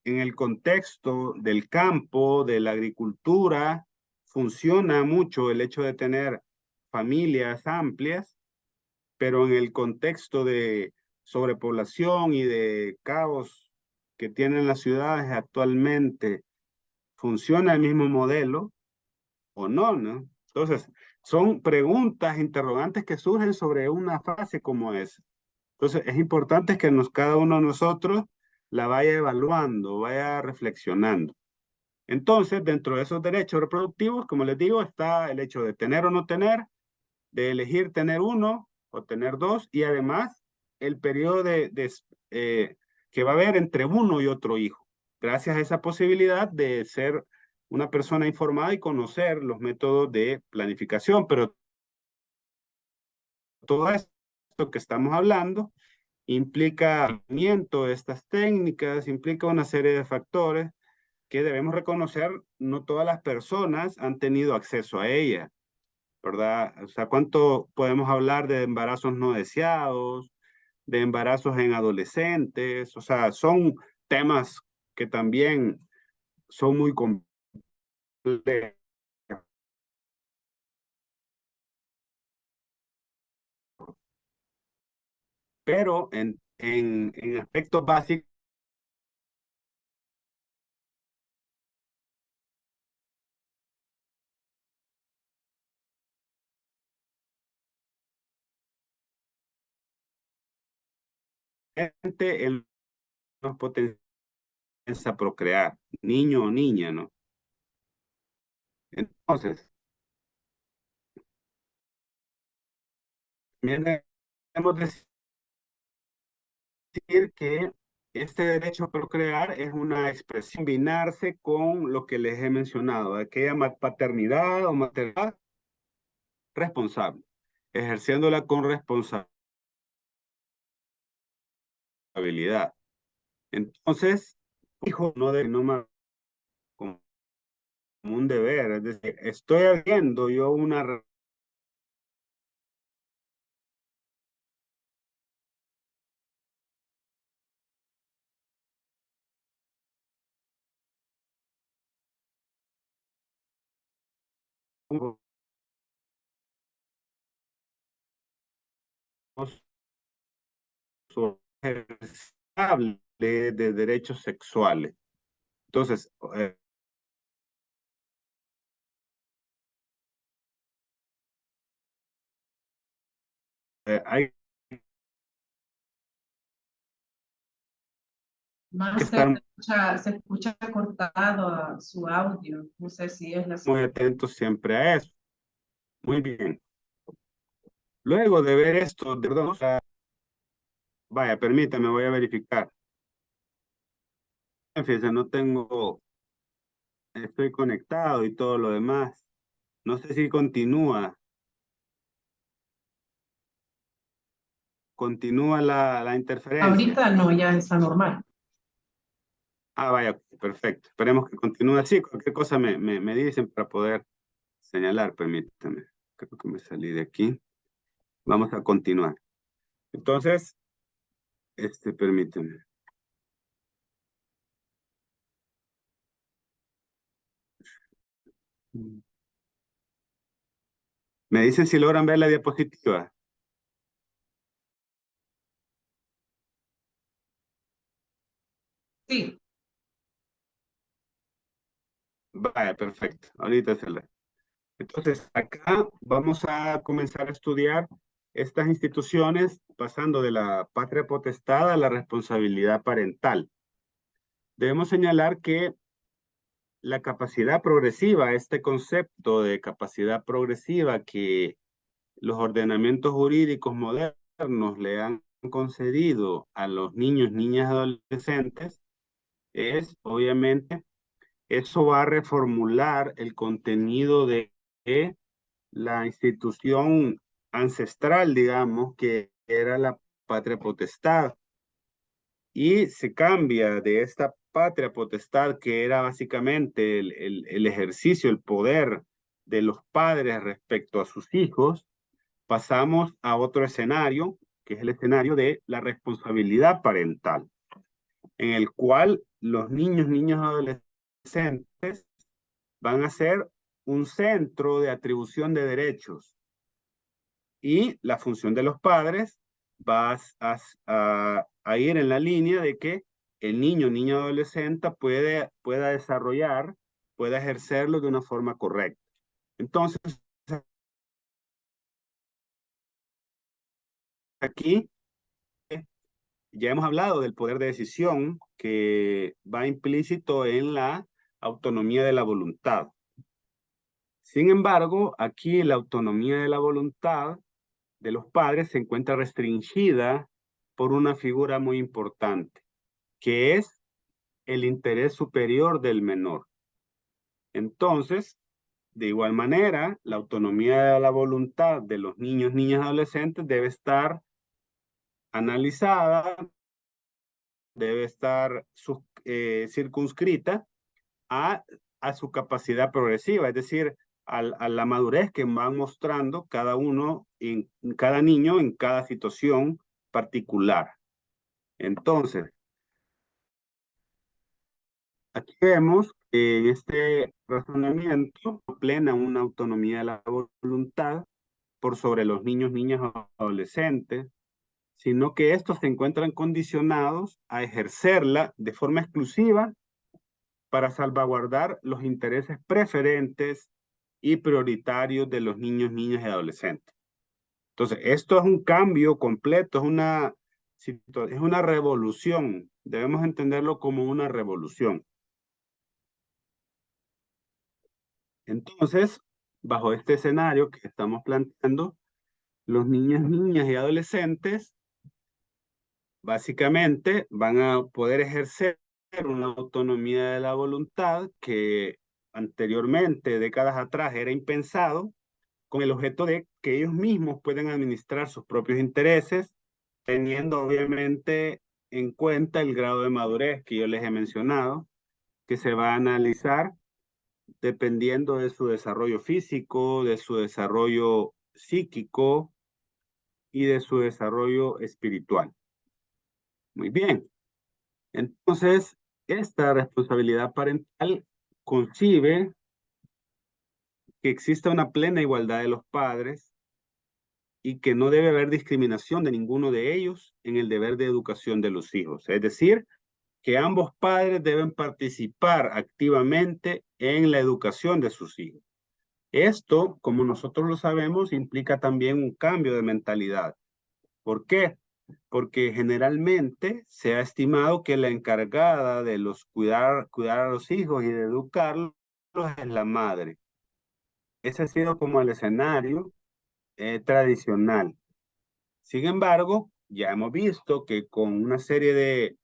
el contexto del campo, de la agricultura, funciona mucho el hecho de tener familias amplias, pero en el contexto de sobrepoblación y de caos que tienen las ciudades actualmente, ¿funciona el mismo modelo o no, no? Entonces, son preguntas, interrogantes que surgen sobre una fase como esa. Entonces, es importante que cada uno de nosotros la vaya evaluando, vaya reflexionando. Entonces, dentro de esos derechos reproductivos, como les digo, está el hecho de tener o no tener, de elegir tener uno o tener dos, y además el periodo que va a haber entre uno y otro hijo, gracias a esa posibilidad de ser una persona informada y conocer los métodos de planificación. Pero todo esto que estamos hablando implica conocimiento de estas técnicas, implica una serie de factores que debemos reconocer, no todas las personas han tenido acceso a ella, ¿verdad? O sea, ¿cuánto podemos hablar de embarazos no deseados, de embarazos en adolescentes? O sea, son temas que también son muy complejos. Pero en aspectos básicos, en los potenciales a procrear, niño o niña, ¿no? Entonces, también debemos decir que este derecho a procrear es una expresión combinarse con lo que les he mencionado, aquella paternidad o maternidad responsable, ejerciéndola con responsabilidad. Entonces, hijo no debe no más como un deber, es decir, estoy haciendo yo una de derechos sexuales. Entonces, hay que estar Se escucha cortado su audio. No sé si es la... muy atentos siempre a eso. Muy bien. Luego de ver esto, vaya, permítame, voy a verificar. Fíjense, no tengo, estoy conectado y todo lo demás. No sé si continúa la interferencia. Ahorita no, ya está normal. Ah, vaya, perfecto. Esperemos que continúe así. Cualquier cosa me dicen para poder señalar, permítame. Creo que me salí de aquí. Vamos a continuar. Entonces, permíteme. Me dicen si logran ver la diapositiva. Sí. Vaya, perfecto. Ahorita se la. Entonces, acá vamos a comenzar a estudiar estas instituciones pasando de la patria potestad a la responsabilidad parental. Debemos señalar que la capacidad progresiva, este concepto de capacidad progresiva que los ordenamientos jurídicos modernos le han concedido a los niños, niñas, adolescentes, es obviamente, eso va a reformular el contenido de la institución ancestral, digamos, que era la patria potestad, y se cambia de esta patria potestad que era básicamente el ejercicio, el poder de los padres respecto a sus hijos, pasamos a otro escenario, que es el escenario de la responsabilidad parental, en el cual los niños, niñas, adolescentes van a ser un centro de atribución de derechos y la función de los padres va a ir en la línea de que el niño, niña, adolescente pueda desarrollar, pueda ejercerlo de una forma correcta. Entonces, aquí ya hemos hablado del poder de decisión que va implícito en la autonomía de la voluntad. Sin embargo, aquí la autonomía de la voluntad de los padres se encuentra restringida por una figura muy importante, que es el interés superior del menor. Entonces, de igual manera, la autonomía de la voluntad de los niños, niñas, adolescentes debe estar analizada, debe estar circunscrita a, a su capacidad progresiva, es decir, a la madurez que van mostrando cada uno, en cada niño, en cada situación particular. Entonces, aquí vemos que en este razonamiento plena una autonomía de la voluntad por sobre los niños, niñas o adolescentes, sino que estos se encuentran condicionados a ejercerla de forma exclusiva para salvaguardar los intereses preferentes y prioritarios de los niños, niñas y adolescentes. Entonces, esto es un cambio completo, es una revolución. Debemos entenderlo como una revolución. Entonces, bajo este escenario que estamos planteando, los niños, niñas y adolescentes básicamente van a poder ejercer una autonomía de la voluntad que anteriormente, décadas atrás, era impensado, con el objeto de que ellos mismos puedan administrar sus propios intereses, teniendo obviamente en cuenta el grado de madurez que yo les he mencionado, que se va a analizar dependiendo de su desarrollo físico, de su desarrollo psíquico y de su desarrollo espiritual. Muy bien. Entonces, esta responsabilidad parental concibe que exista una plena igualdad de los padres y que no debe haber discriminación de ninguno de ellos en el deber de educación de los hijos. Es decir, que ambos padres deben participar activamente en la educación de sus hijos. Esto, como nosotros lo sabemos, implica también un cambio de mentalidad. ¿Por qué? Porque generalmente se ha estimado que la encargada de cuidar a los hijos y de educarlos es la madre. Ese ha sido como el escenario tradicional. Sin embargo, ya hemos visto que con una serie de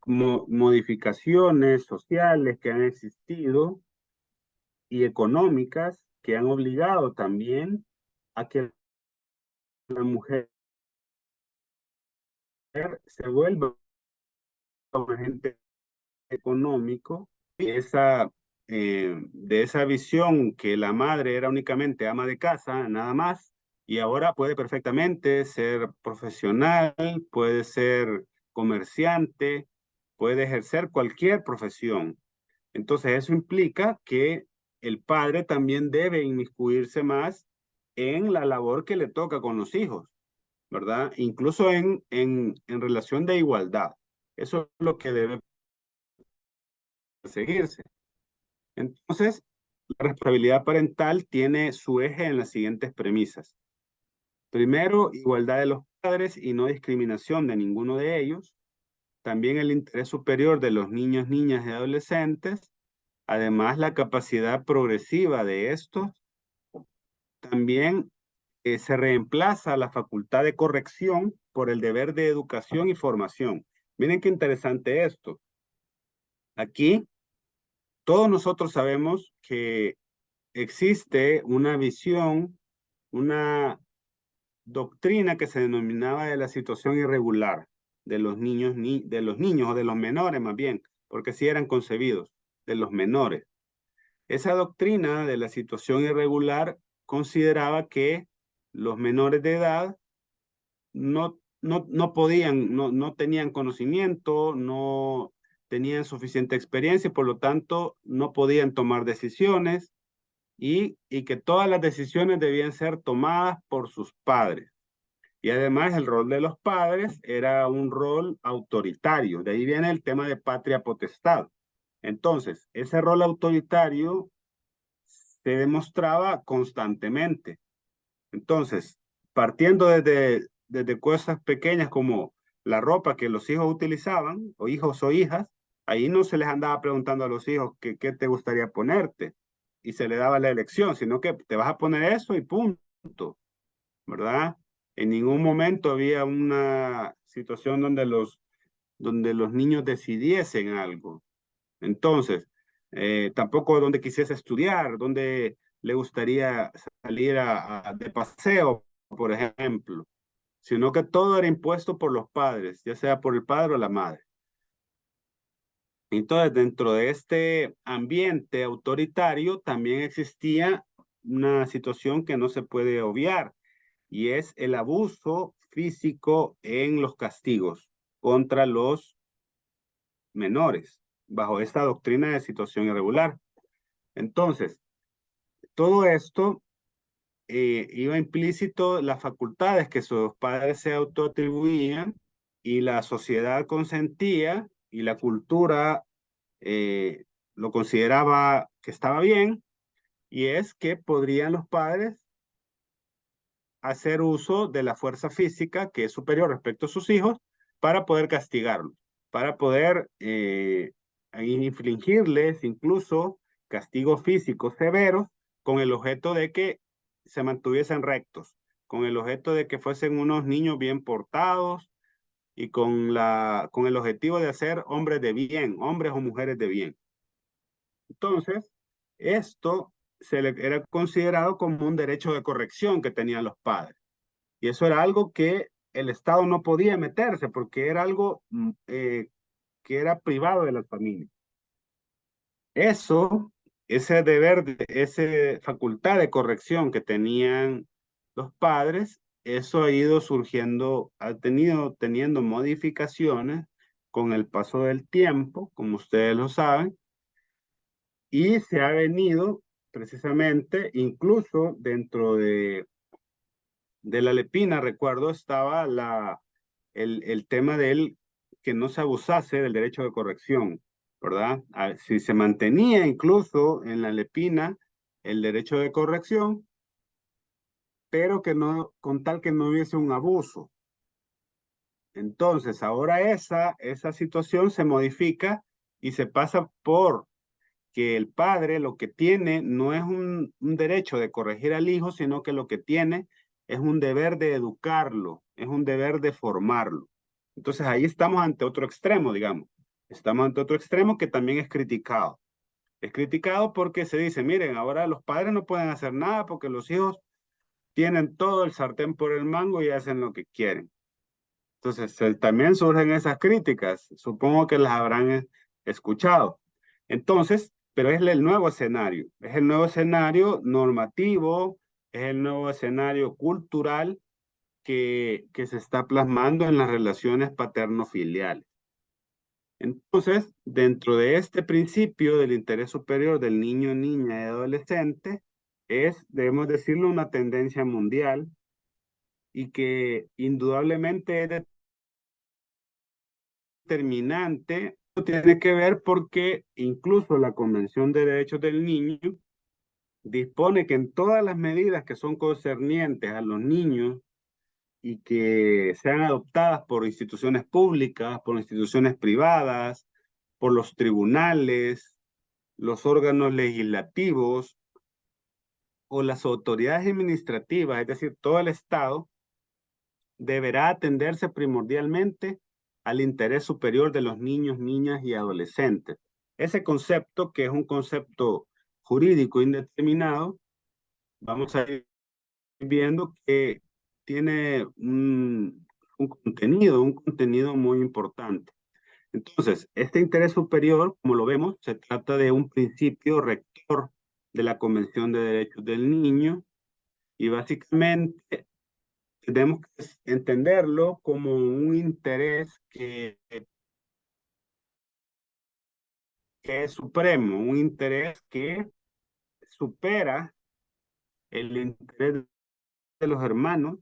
modificaciones sociales que han existido y económicas que han obligado también a que la mujer se vuelva un agente económico, de esa visión que la madre era únicamente ama de casa, nada más, y ahora puede perfectamente ser profesional, puede ser comerciante, puede ejercer cualquier profesión. Entonces eso implica que el padre también debe inmiscuirse más en la labor que le toca con los hijos, ¿verdad? Incluso en relación de igualdad. Eso es lo que debe seguirse. Entonces, la responsabilidad parental tiene su eje en las siguientes premisas. Primero, igualdad de los padres y no discriminación de ninguno de ellos. También el interés superior de los niños, niñas y adolescentes. Además, la capacidad progresiva de estos. También se reemplaza la facultad de corrección por el deber de educación y formación. Miren qué interesante esto. Aquí todos nosotros sabemos que existe una visión, una doctrina que se denominaba de la situación irregular de los niños, de los niños o de los menores más bien, porque sí eran concebidos, de los menores. Esa doctrina de la situación irregular consideraba que los menores de edad no podían, no tenían conocimiento, no tenían suficiente experiencia y por lo tanto no podían tomar decisiones y que todas las decisiones debían ser tomadas por sus padres. Y además el rol de los padres era un rol autoritario. De ahí viene el tema de patria potestad. Entonces, ese rol autoritario se demostraba constantemente. Entonces, partiendo desde cosas pequeñas como la ropa que los hijos utilizaban, o hijos o hijas, ahí no se les andaba preguntando a los hijos qué te gustaría ponerte y se le daba la elección, sino que te vas a poner eso y punto, ¿verdad? En ningún momento había una situación donde los niños decidiesen algo. Entonces, tampoco donde quisiese estudiar, donde le gustaría salir de paseo, por ejemplo, sino que todo era impuesto por los padres, ya sea por el padre o la madre. Entonces, dentro de este ambiente autoritario también existía una situación que no se puede obviar, y es el abuso físico en los castigos contra los menores, bajo esta doctrina de situación irregular. Entonces, todo esto iba implícito las facultades que sus padres se autoatribuían y la sociedad consentía y la cultura lo consideraba que estaba bien, y es que podrían los padres hacer uso de la fuerza física que es superior respecto a sus hijos para poder castigarlos, para poder infligirles incluso castigos físicos severos con el objeto de que se mantuviesen rectos, con el objeto de que fuesen unos niños bien portados y con el objetivo de hacer hombres de bien, hombres o mujeres de bien. Entonces, esto era considerado como un derecho de corrección que tenían los padres. Y eso era algo que el Estado no podía meterse porque era algo que era privado de las familias. Eso, ese deber, esa facultad de corrección que tenían los padres, eso ha ido surgiendo, teniendo modificaciones con el paso del tiempo, como ustedes lo saben, y se ha venido precisamente, incluso dentro de la Lepina, recuerdo, estaba el tema del que no se abusase del derecho de corrección, ¿verdad? Si se mantenía incluso en la Lepina el derecho de corrección, pero que no, con tal que no hubiese un abuso. Entonces, ahora esa situación se modifica y se pasa por que el padre lo que tiene no es un derecho de corregir al hijo, sino que lo que tiene es un deber de educarlo, es un deber de formarlo. Entonces ahí estamos ante otro extremo, digamos. Estamos ante otro extremo que también es criticado. Es criticado porque se dice, miren, ahora los padres no pueden hacer nada porque los hijos tienen todo el sartén por el mango y hacen lo que quieren. Entonces, también surgen esas críticas. Supongo que las habrán escuchado. Entonces, pero es el nuevo escenario. Es el nuevo escenario normativo, es el nuevo escenario cultural que se está plasmando en las relaciones paterno-filiales. Entonces, dentro de este principio del interés superior del niño, niña y adolescente, debemos decirlo, una tendencia mundial y que indudablemente es determinante. Esto tiene que ver porque incluso la Convención de Derechos del Niño dispone que en todas las medidas que son concernientes a los niños y que sean adoptadas por instituciones públicas, por instituciones privadas, por los tribunales, los órganos legislativos o las autoridades administrativas, es decir, todo el Estado, deberá atenderse primordialmente al interés superior de los niños, niñas y adolescentes. Ese concepto, que es un concepto jurídico indeterminado, vamos a ir viendo que tiene un contenido muy importante. Entonces, este interés superior, como lo vemos, se trata de un principio rector de la Convención de Derechos del Niño y básicamente tenemos que entenderlo como un interés que es supremo, un interés que supera el interés de los hermanos,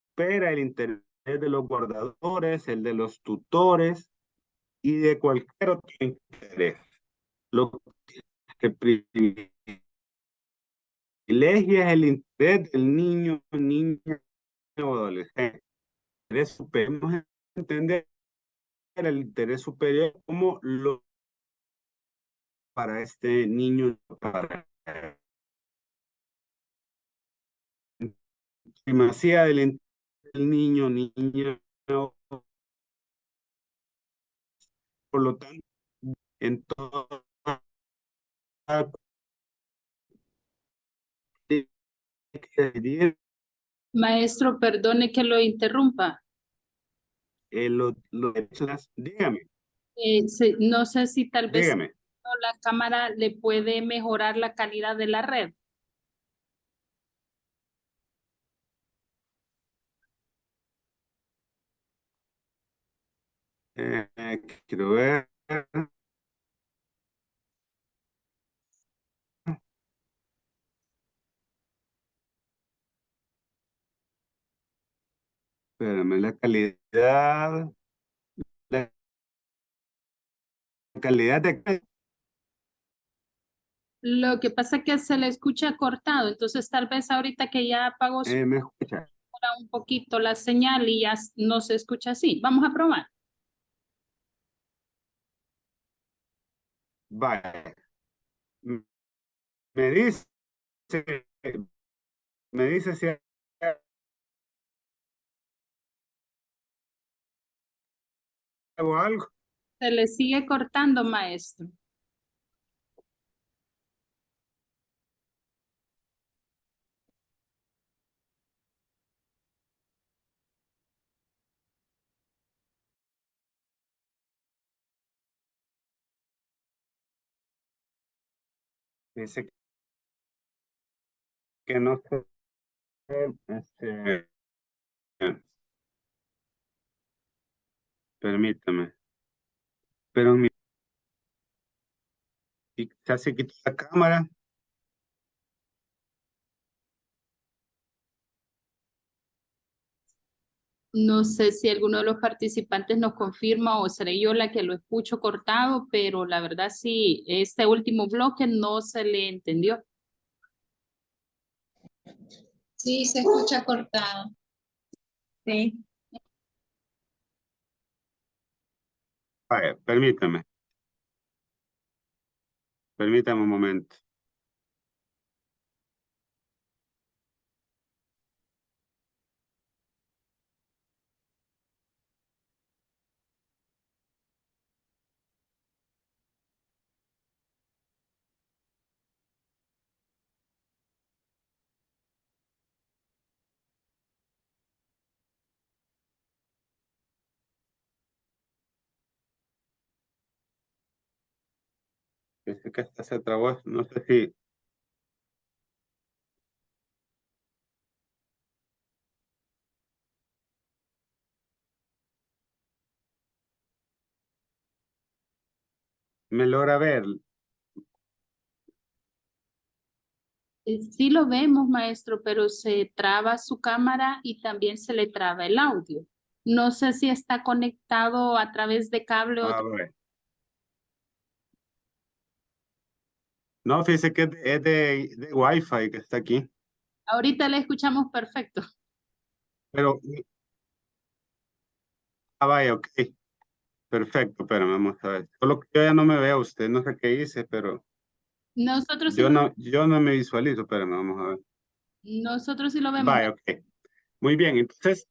supera el interés de los guardadores, el de los tutores y de cualquier otro interés. Lo que privilegia es el interés del niño, niña o adolescente. Podemos entender el interés superior como lo para este niño, para primacía del niño, niña, por lo tanto, en toda tiene que dividir Maestro, perdone que lo interrumpa. los derechos. Dígame, No sé si tal vez dígame. la cámara le puede mejorar la calidad de la red. Quiero ver. Espérame, la calidad de... Lo que pasa es que se le escucha cortado, entonces tal vez ahorita que ya apagó su ¿me escucha? un poquito la señal y ya no se escucha así. Vamos a probar. Vaya. Me dice, me dice si hago algo. Se le sigue cortando, maestro. Dice que no sé, este, permítame. Pero Y quizás se quita la cámara. No sé si alguno de los participantes nos confirma o seré yo la que lo escucho cortado, pero la verdad sí, este último bloque no se le entendió. Sí, se escucha cortado. Sí. Vaya, permítame. Permítame un momento. Dice que esta se trabó. No sé si me logra ver. Sí lo vemos, maestro, pero se traba su cámara y también se le traba el audio. No sé si está conectado a través de cable o... A ver. No, fíjese que es de Wi-Fi que está aquí. Ahorita le escuchamos perfecto. Pero, vaya, ok. Perfecto, pero vamos a ver. Solo que yo ya no me veo a usted, no sé qué hice, pero Nosotros sí yo no me visualizo, pero vamos a ver. nosotros sí lo vemos. Vaya, ok. Muy bien, entonces,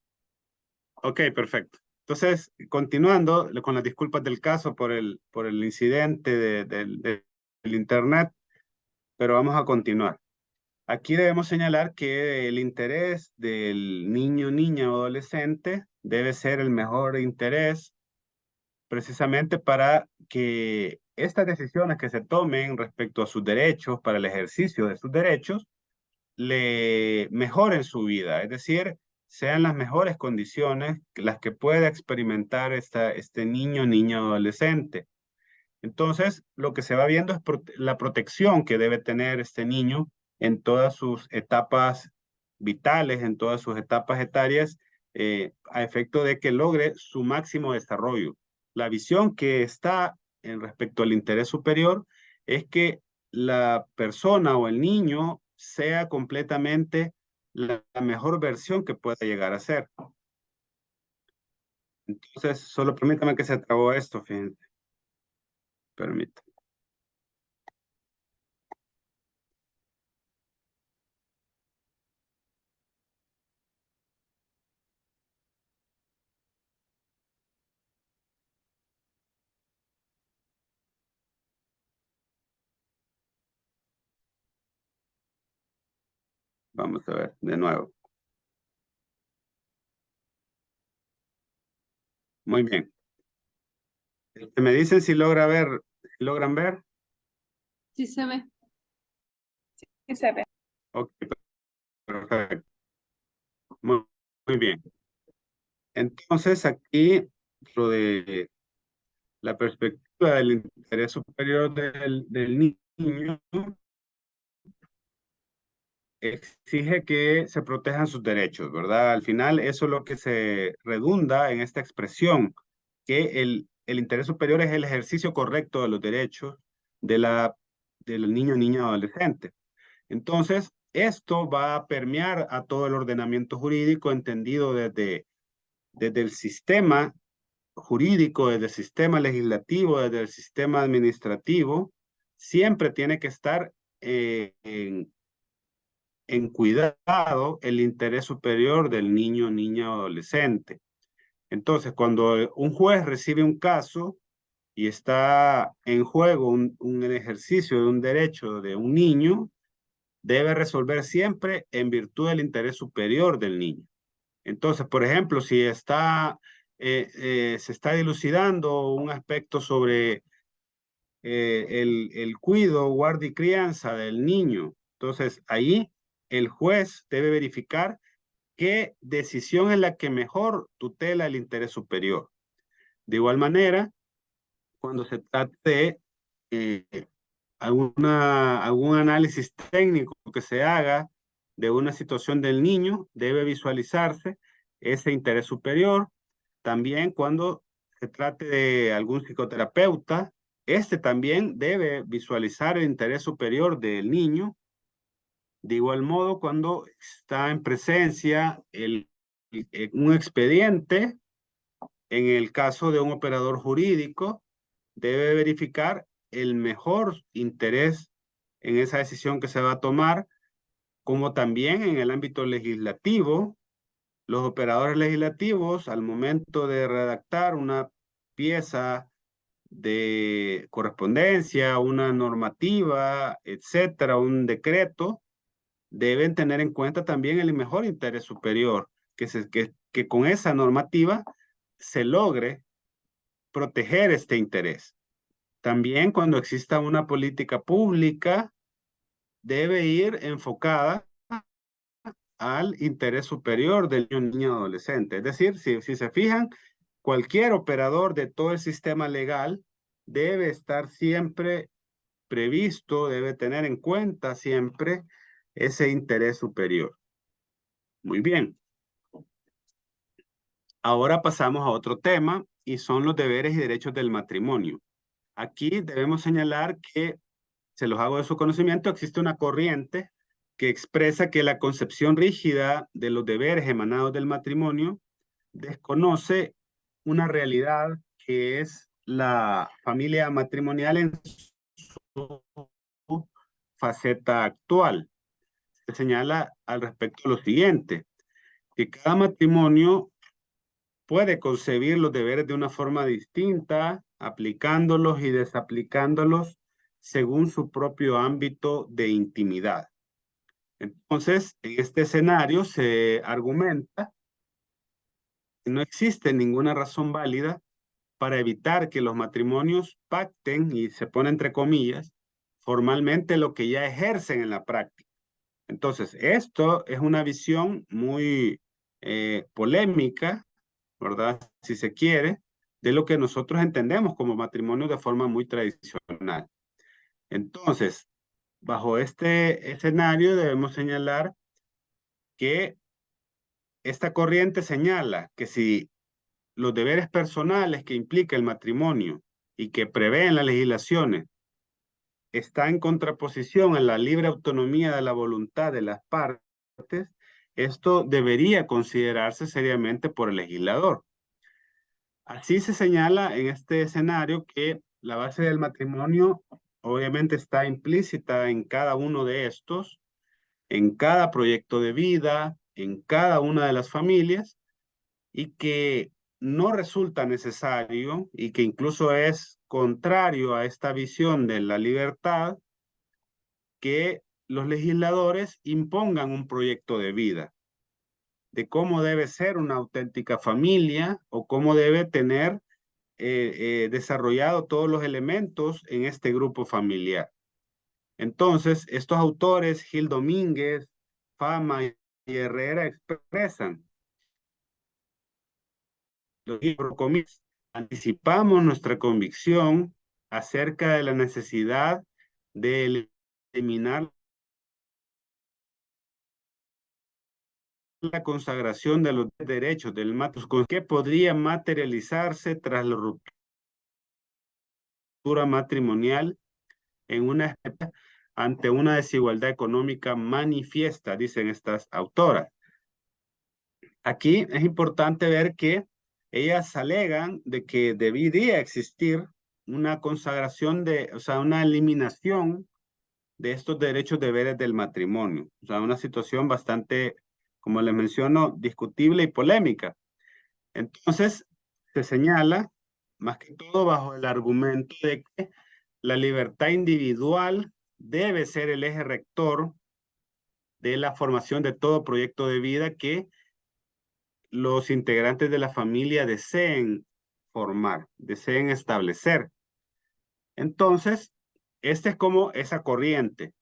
ok, perfecto. Entonces, continuando con las disculpas del caso por el incidente del internet, pero vamos a continuar. Aquí debemos señalar que el interés del niño, niña o adolescente debe ser el mejor interés precisamente para que estas decisiones que se tomen respecto a sus derechos, para el ejercicio de sus derechos, le mejoren su vida, es decir, sean las mejores condiciones las que pueda experimentar este niño, niña o adolescente. Entonces, lo que se va viendo es la protección que debe tener este niño en todas sus etapas vitales, en todas sus etapas etarias, a efecto de que logre su máximo desarrollo. La visión que está en respecto al interés superior es que la persona o el niño sea completamente la mejor versión que pueda llegar a ser. Entonces, solo permítame que se trabó esto, fíjense. Permítame. Vamos a ver de nuevo. Muy bien. Me dicen si logran ver. Sí se ve. Sí, se ve. Ok, perfecto. Muy, muy bien. Entonces aquí lo de la perspectiva del interés superior del niño exige que se protejan sus derechos, ¿verdad? Al final eso es lo que se redunda en esta expresión, que el interés superior es el ejercicio correcto de los derechos del niño, niña o adolescente. Entonces, esto va a permear a todo el ordenamiento jurídico entendido desde el sistema jurídico, desde el sistema legislativo, desde el sistema administrativo, siempre tiene que estar en cuidado el interés superior del niño, niña o adolescente. Entonces, cuando un juez recibe un caso y está en juego un ejercicio de un derecho de un niño, debe resolver siempre en virtud del interés superior del niño. Entonces, por ejemplo, si se está dilucidando un aspecto sobre el cuido, guarda y crianza del niño, entonces ahí el juez debe verificar qué decisión es la que mejor tutela el interés superior. De igual manera, cuando se trate de algún análisis técnico que se haga de una situación del niño, debe visualizarse ese interés superior. También cuando se trate de algún psicoterapeuta, este también debe visualizar el interés superior del niño. De igual modo, cuando está en presencia un expediente, en el caso de un operador jurídico, debe verificar el mejor interés en esa decisión que se va a tomar, como también en el ámbito legislativo. Los operadores legislativos, al momento de redactar una pieza de correspondencia, una normativa, etcétera, un decreto, deben tener en cuenta también el mejor interés superior, que con esa normativa se logre proteger este interés. También cuando exista una política pública, debe ir enfocada al interés superior del niño o adolescente. Es decir, si se fijan, cualquier operador de todo el sistema legal debe estar siempre previsto, debe tener en cuenta siempre ese interés superior. Muy bien. Ahora pasamos a otro tema y son los deberes y derechos del matrimonio. Aquí debemos señalar que, se los hago de su conocimiento, existe una corriente que expresa que la concepción rígida de los deberes emanados del matrimonio desconoce una realidad que es la familia matrimonial en su faceta actual. Se señala al respecto lo siguiente, que cada matrimonio puede concebir los deberes de una forma distinta, aplicándolos y desaplicándolos según su propio ámbito de intimidad. Entonces, en este escenario se argumenta que no existe ninguna razón válida para evitar que los matrimonios pacten, y se pone entre comillas, formalmente lo que ya ejercen en la práctica. Entonces, esto es una visión muy polémica, ¿verdad? Si se quiere, de lo que nosotros entendemos como matrimonio de forma muy tradicional. Entonces, bajo este escenario debemos señalar que esta corriente señala que si los deberes personales que implica el matrimonio y que prevén las legislaciones está en contraposición a la libre autonomía de la voluntad de las partes, esto debería considerarse seriamente por el legislador. Así se señala en este escenario que la base del matrimonio obviamente está implícita en cada uno de estos, en cada proyecto de vida, en cada una de las familias, y que no resulta necesario y que incluso es contrario a esta visión de la libertad que los legisladores impongan un proyecto de vida, de cómo debe ser una auténtica familia o cómo debe tener desarrollado todos los elementos en este grupo familiar. Entonces, estos autores, Gil Domínguez, Fama y Herrera, expresan los libros, anticipamos nuestra convicción acerca de la necesidad de eliminar la consagración de los derechos del matrimonio que podría materializarse tras la ruptura matrimonial en una ante una desigualdad económica manifiesta, dicen estas autoras. Aquí es importante ver que ellas alegan de que debería existir una consagración o sea, una eliminación de estos derechos deberes del matrimonio. O sea, una situación bastante, como les menciono, discutible y polémica. Entonces, se señala, más que todo bajo el argumento de que la libertad individual debe ser el eje rector de la formación de todo proyecto de vida que los integrantes de la familia deseen formar, deseen establecer. Entonces, este es como esa corriente.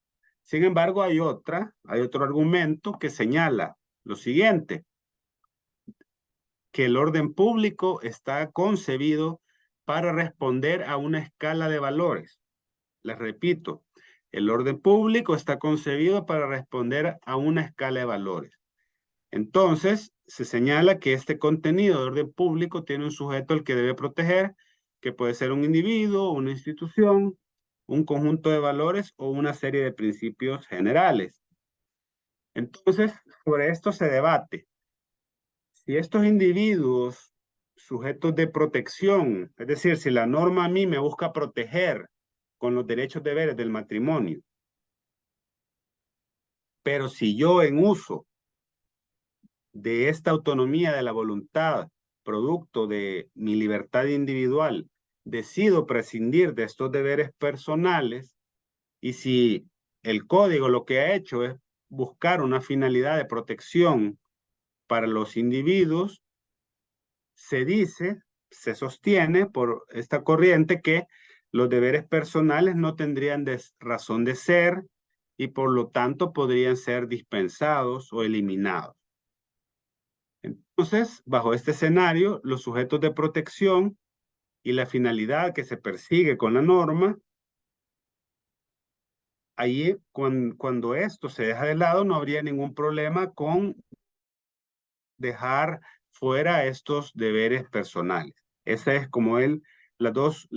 Sin embargo, hay otro argumento que señala lo siguiente, que el orden público está concebido para responder a una escala de valores. Les repito, el orden público está concebido para responder a una escala de valores. Entonces, se señala que este contenido de orden público tiene un sujeto al que debe proteger, que puede ser un individuo, una institución, un conjunto de valores o una serie de principios generales. Entonces, sobre esto se debate. Si estos individuos sujetos de protección, es decir, si la norma a mí me busca proteger con los derechos deberes del matrimonio, pero si yo en uso de esta autonomía de la voluntad, producto de mi libertad individual, decido prescindir de estos deberes personales, y si el código lo que ha hecho es buscar una finalidad de protección para los individuos, se dice, se sostiene por esta corriente que los deberes personales no tendrían razón de ser y por lo tanto podrían ser dispensados o eliminados. Entonces, bajo este escenario, los sujetos de protección y la finalidad que se persigue con la norma, ahí cuando esto se deja de lado no habría ningún problema con dejar fuera estos deberes personales. Esa es como las dos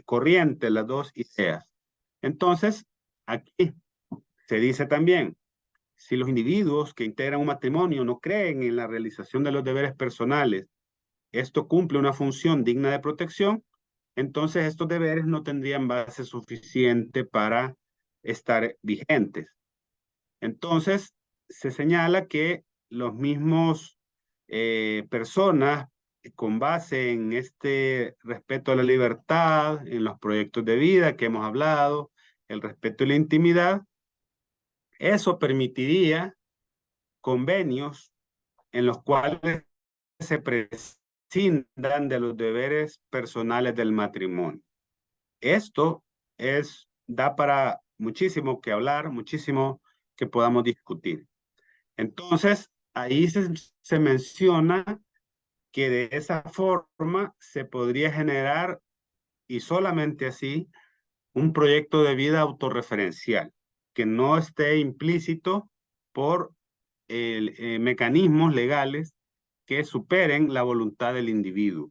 corrientes, las dos ideas. Entonces, aquí se dice también, si los individuos que integran un matrimonio no creen en la realización de los deberes personales, esto cumple una función digna de protección, entonces estos deberes no tendrían base suficiente para estar vigentes. Entonces, se señala que los mismos personas con base en este respeto a la libertad, en los proyectos de vida que hemos hablado, el respeto a la intimidad, eso permitiría convenios en los cuales se prescindan de los deberes personales del matrimonio. Esto da para muchísimo que hablar, muchísimo que podamos discutir. Entonces, ahí se menciona que de esa forma se podría generar, y solamente así, un proyecto de vida autorreferencial, que no esté implícito por mecanismos legales que superen la voluntad del individuo.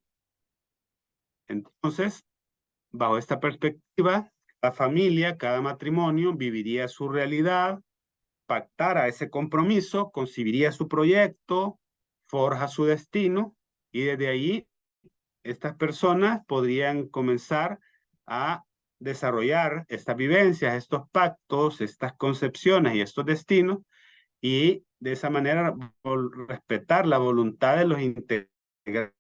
Entonces, bajo esta perspectiva, cada familia, cada matrimonio viviría su realidad, pactara ese compromiso, concibiría su proyecto, forja su destino, y desde ahí estas personas podrían comenzar a desarrollar estas vivencias, estos pactos, estas concepciones y estos destinos, y de esa manera respetar la voluntad de los integrantes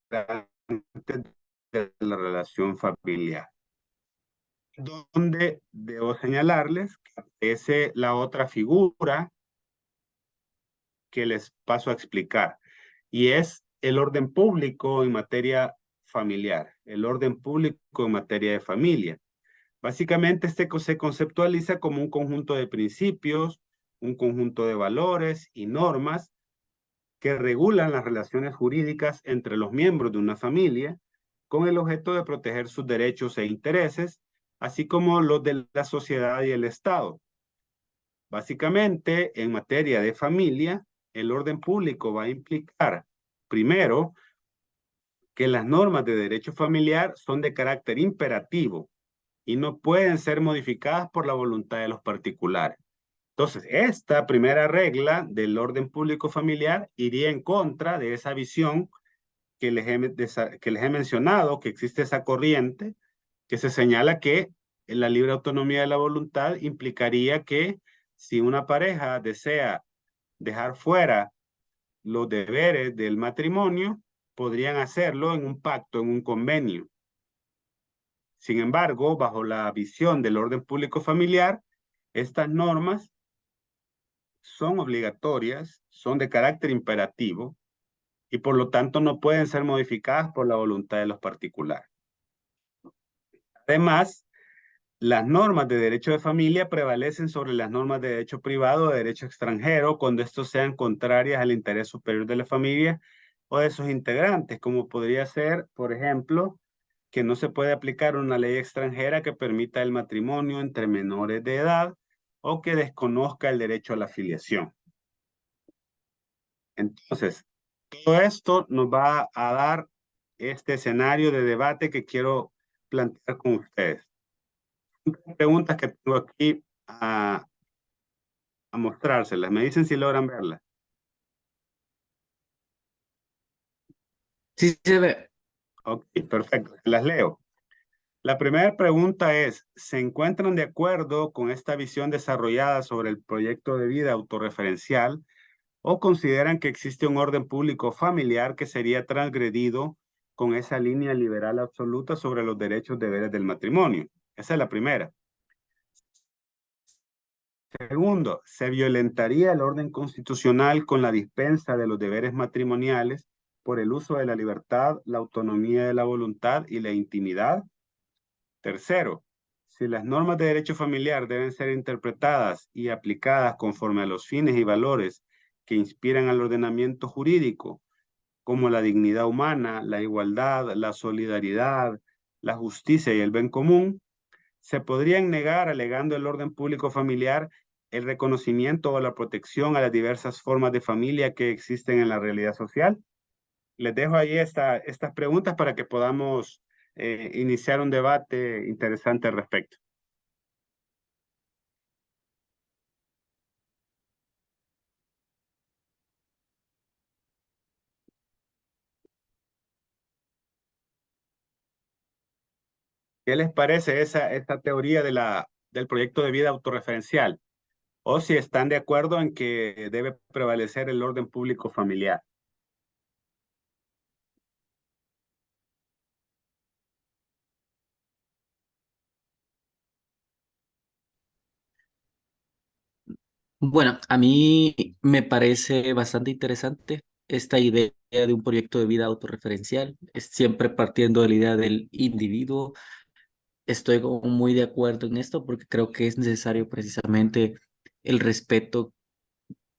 de la relación familiar. Donde debo señalarles que aparece la otra figura que les paso a explicar, y es el orden público en materia familiar, el orden público en materia de familia. Básicamente se conceptualiza como un conjunto de principios, un conjunto de valores y normas que regulan las relaciones jurídicas entre los miembros de una familia con el objeto de proteger sus derechos e intereses, así como los de la sociedad y el Estado. Básicamente, en materia de familia, el orden público va a implicar, primero, que las normas de derecho familiar son de carácter imperativo y no pueden ser modificadas por la voluntad de los particulares. Entonces, esta primera regla del orden público familiar iría en contra de esa visión que les he mencionado, que existe esa corriente que se señala que la libre autonomía de la voluntad implicaría que si una pareja desea dejar fuera los deberes del matrimonio, podrían hacerlo en un pacto, en un convenio. Sin embargo, bajo la visión del orden público familiar, estas normas son obligatorias, son de carácter imperativo y por lo tanto no pueden ser modificadas por la voluntad de los particulares. Además, las normas de derecho de familia prevalecen sobre las normas de derecho privado o de derecho extranjero cuando estos sean contrarias al interés superior de la familia o de sus integrantes, como podría ser, por ejemplo, que no se puede aplicar una ley extranjera que permita el matrimonio entre menores de edad o que desconozca el derecho a la filiación. Entonces, todo esto nos va a dar este escenario de debate que quiero plantear con ustedes. Preguntas que tengo aquí a mostrárselas. Me dicen si logran verlas. Sí se ve. Ok, perfecto. Las leo. La primera pregunta es, ¿se encuentran de acuerdo con esta visión desarrollada sobre el proyecto de vida autorreferencial o consideran que existe un orden público familiar que sería transgredido con esa línea liberal absoluta sobre los derechos y deberes del matrimonio? Esa es la primera. Segundo, ¿se violentaría el orden constitucional con la dispensa de los deberes matrimoniales por el uso de la libertad, la autonomía de la voluntad y la intimidad? Tercero, si las normas de derecho familiar deben ser interpretadas y aplicadas conforme a los fines y valores que inspiran al ordenamiento jurídico, como la dignidad humana, la igualdad, la solidaridad, la justicia y el bien común, se podrían negar, alegando el orden público familiar, el reconocimiento o la protección a las diversas formas de familia que existen en la realidad social. Les dejo ahí estas preguntas para que podamos iniciar un debate interesante al respecto. ¿Qué les parece esta teoría del proyecto de vida autorreferencial? O si están de acuerdo en que debe prevalecer el orden público familiar. Bueno, a mí me parece bastante interesante esta idea de un proyecto de vida autorreferencial, es siempre partiendo de la idea del individuo. Estoy como muy de acuerdo en esto porque creo que es necesario precisamente el respeto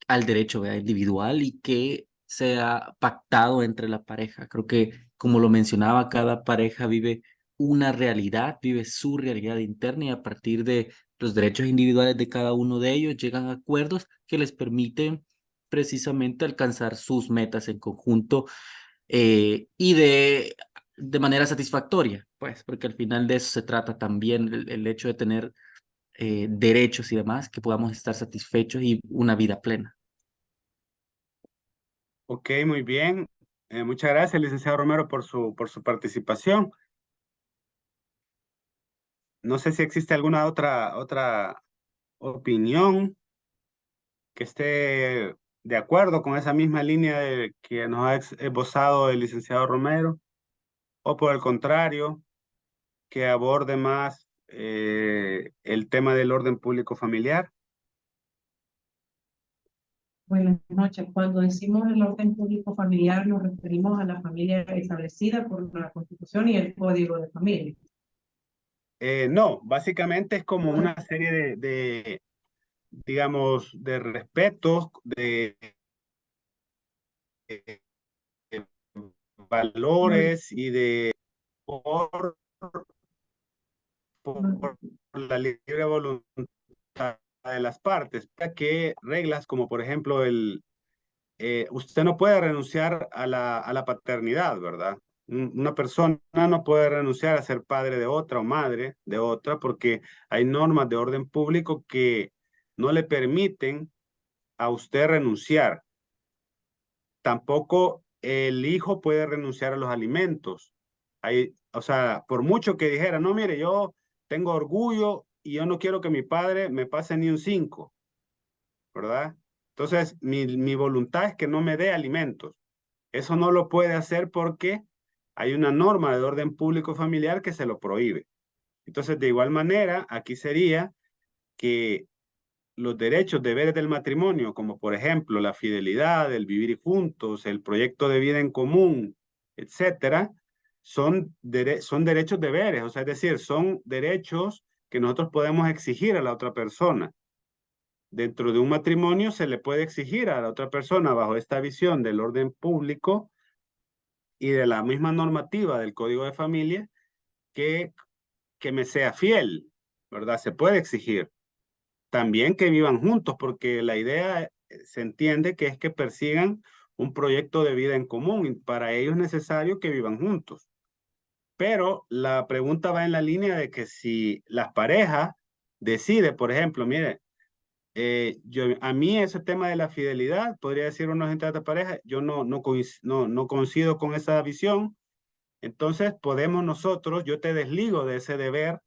al derecho, ¿verdad?, individual y que sea pactado entre la pareja. Creo que, como lo mencionaba, cada pareja vive una realidad, vive su realidad interna y a partir de los derechos individuales de cada uno de ellos llegan a acuerdos que les permiten precisamente alcanzar sus metas en conjunto y de manera satisfactoria, pues, porque al final de eso se trata también el hecho de tener derechos y demás, que podamos estar satisfechos y una vida plena. Ok, muy bien. Muchas gracias, licenciado Romero, por su participación. No sé si existe alguna otra opinión que esté de acuerdo con esa misma línea que nos ha esbozado el licenciado Romero, o por el contrario, que aborde más el tema del orden público familiar. Buenas noches. Cuando decimos el orden público familiar, nos referimos a la familia establecida por la Constitución y el Código de Familia. No, básicamente es como una serie digamos, de respetos, de valores y por la libre voluntad de las partes, para que reglas como por ejemplo usted no puede renunciar a la paternidad, ¿verdad? Una persona no puede renunciar a ser padre de otra o madre de otra porque hay normas de orden público que no le permiten a usted renunciar. Tampoco el hijo puede renunciar a los alimentos. O sea, por mucho que dijera, no, mire, yo tengo orgullo y yo no quiero que mi padre me pase ni un 5, ¿verdad? Entonces, mi voluntad es que no me dé alimentos. Eso no lo puede hacer porque hay una norma de orden público familiar que se lo prohíbe. Entonces, de igual manera, aquí sería que los derechos, deberes del matrimonio, como por ejemplo la fidelidad, el vivir juntos, el proyecto de vida en común, etcétera, son derechos, deberes, o sea, es decir, son derechos que nosotros podemos exigir a la otra persona. Dentro de un matrimonio se le puede exigir a la otra persona, bajo esta visión del orden público y de la misma normativa del Código de Familia, que me sea fiel, ¿verdad? Se puede exigir. También que vivan juntos, porque la idea se entiende que es que persigan un proyecto de vida en común y para ello es necesario que vivan juntos. Pero la pregunta va en la línea de que si las parejas deciden, por ejemplo, mire, a mí ese tema de la fidelidad, podría decir una gente de esta pareja, yo no coincido con esa visión, entonces podemos nosotros, yo te desligo de ese deber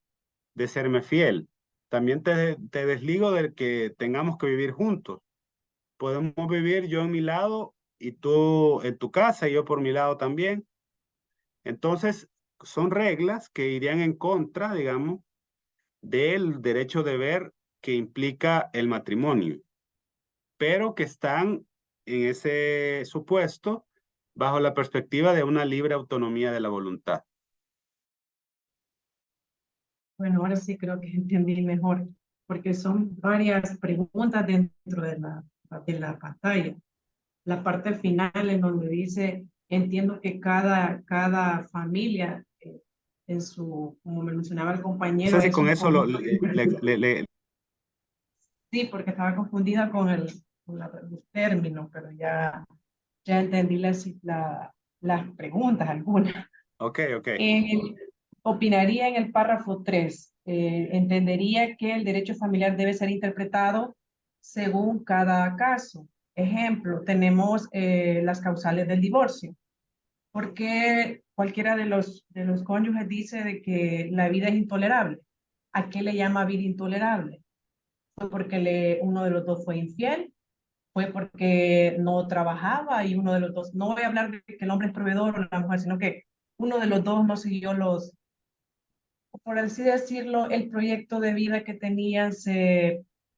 de serme fiel. También te desligo del que tengamos que vivir juntos. Podemos vivir yo en mi lado y tú en tu casa y yo por mi lado también. Entonces, son reglas que irían en contra, digamos, del derecho de ver que implica el matrimonio, pero que están en ese supuesto bajo la perspectiva de una libre autonomía de la voluntad. Bueno, ahora sí creo que entendí mejor, porque son varias preguntas dentro de la pantalla. La parte final en donde dice, entiendo que cada familia, en su, como me mencionaba el No compañero, sé si en con su eso sí, porque estaba confundida con los términos, pero ya entendí las preguntas algunas. Ok, ok. Opinaría en el párrafo 3, entendería que el derecho familiar debe ser interpretado según cada caso. Ejemplo, tenemos las causales del divorcio. Porque cualquiera de los cónyuges dice de que la vida es intolerable. ¿A qué le llama vida intolerable? ¿Fue porque uno de los dos fue infiel? ¿Fue porque no trabajaba y uno de los dos, no voy a hablar de que el hombre es proveedor o la mujer, sino que uno de los dos no siguió por así decirlo, el proyecto de vida que tenían,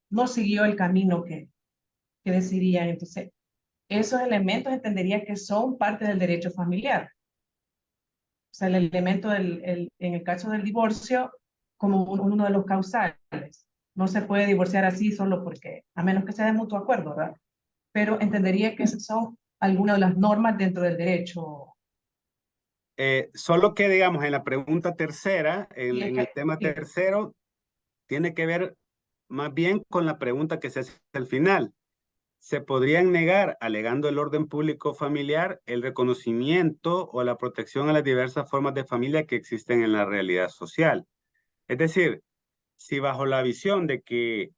no siguió el camino que decidían? Entonces, esos elementos entendería que son parte del derecho familiar. O sea, el elemento en el caso del divorcio como uno de los causales. No se puede divorciar así solo porque, a menos que sea de mutuo acuerdo, ¿verdad? Pero entendería que esas son algunas de las normas dentro del derecho. Solo que, digamos, en la pregunta tercera, Y es en el tema tercero, tiene que ver más bien con la pregunta que se hace al final. Se podrían negar, alegando el orden público familiar, el reconocimiento o la protección a las diversas formas de familia que existen en la realidad social. Es decir, si bajo la visión de que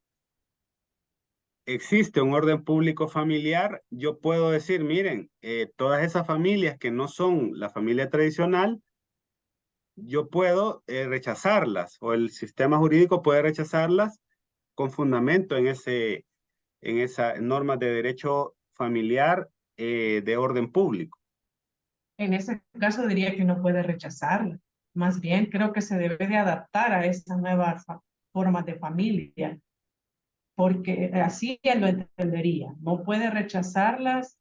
existe un orden público familiar, yo puedo decir, miren, todas esas familias que no son la familia tradicional, yo puedo rechazarlas o el sistema jurídico puede rechazarlas con fundamento en esa norma de derecho familiar de orden público. En ese caso diría que no puede rechazarla. Más bien creo que se debe de adaptar a estas nuevas formas de familia, porque así él lo entendería. No puede rechazarlas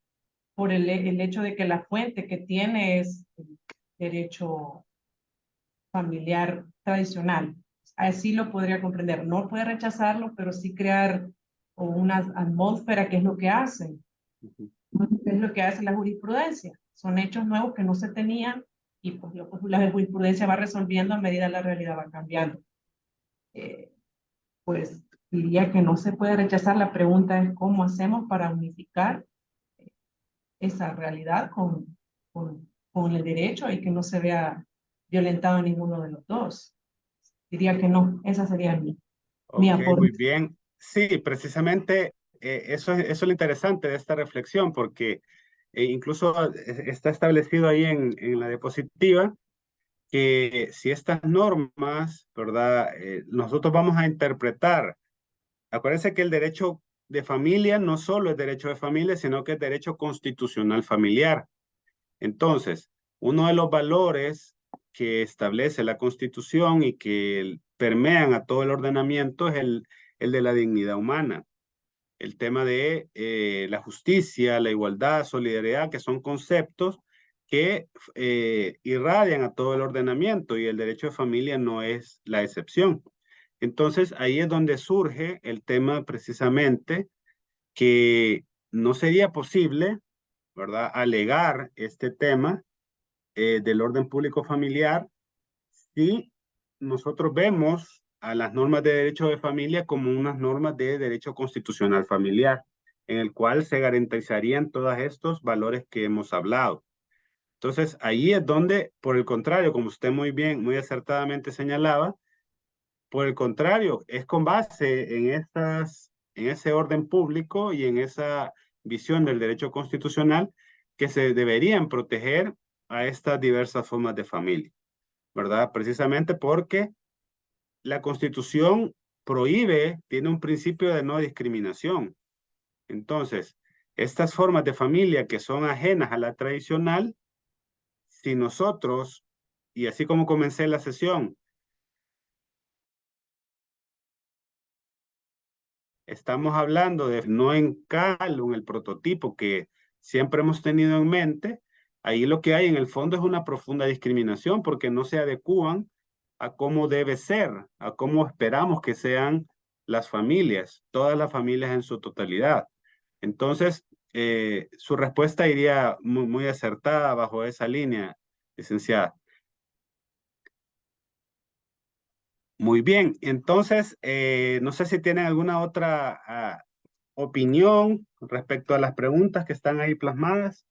por el hecho de que la fuente que tiene es el derecho familiar tradicional. Así lo podría comprender. No puede rechazarlo, pero sí crear una atmósfera, que es lo que hacen. Es lo que hace la jurisprudencia. Son hechos nuevos que no se tenían y pues la jurisprudencia va resolviendo a medida que la realidad va cambiando. Pues diría que no se puede rechazar. La pregunta es cómo hacemos para unificar esa realidad con el derecho y que no se vea violentado ninguno de los dos. Diría que no, esa sería mi Ok, muy aporte. bien. Sí, precisamente eso es lo interesante de esta reflexión, porque incluso está establecido ahí en la diapositiva que si estas normas, ¿verdad? Nosotros vamos a interpretar. Acuérdense que el derecho de familia no solo es derecho de familia, sino que es derecho constitucional familiar. Entonces, uno de los valores que establece la Constitución y que permean a todo el ordenamiento es el de la dignidad humana. El tema de la justicia, la igualdad, solidaridad, que son conceptos que irradian a todo el ordenamiento y el derecho de familia no es la excepción. Entonces, ahí es donde surge el tema precisamente que no sería posible, ¿verdad?, alegar este tema del orden público familiar y nosotros vemos a las normas de derecho de familia como unas normas de derecho constitucional familiar, en el cual se garantizarían todos estos valores que hemos hablado. Entonces, ahí es donde, por el contrario, como usted muy bien, muy acertadamente señalaba, por el contrario, es con base en ese orden público y en esa visión del derecho constitucional que se deberían proteger a estas diversas formas de familia, ¿verdad? Precisamente porque la Constitución prohíbe, tiene un principio de no discriminación. Entonces, estas formas de familia que son ajenas a la tradicional, si nosotros, y así como comencé la sesión, estamos hablando de no encalo en el prototipo que siempre hemos tenido en mente, ahí lo que hay en el fondo es una profunda discriminación porque no se adecúan a cómo debe ser, a cómo esperamos que sean las familias, todas las familias en su totalidad. Entonces, su respuesta iría muy acertada bajo esa línea, licenciada. Muy bien, entonces, no sé si tienen alguna otra opinión respecto a las preguntas que están ahí plasmadas.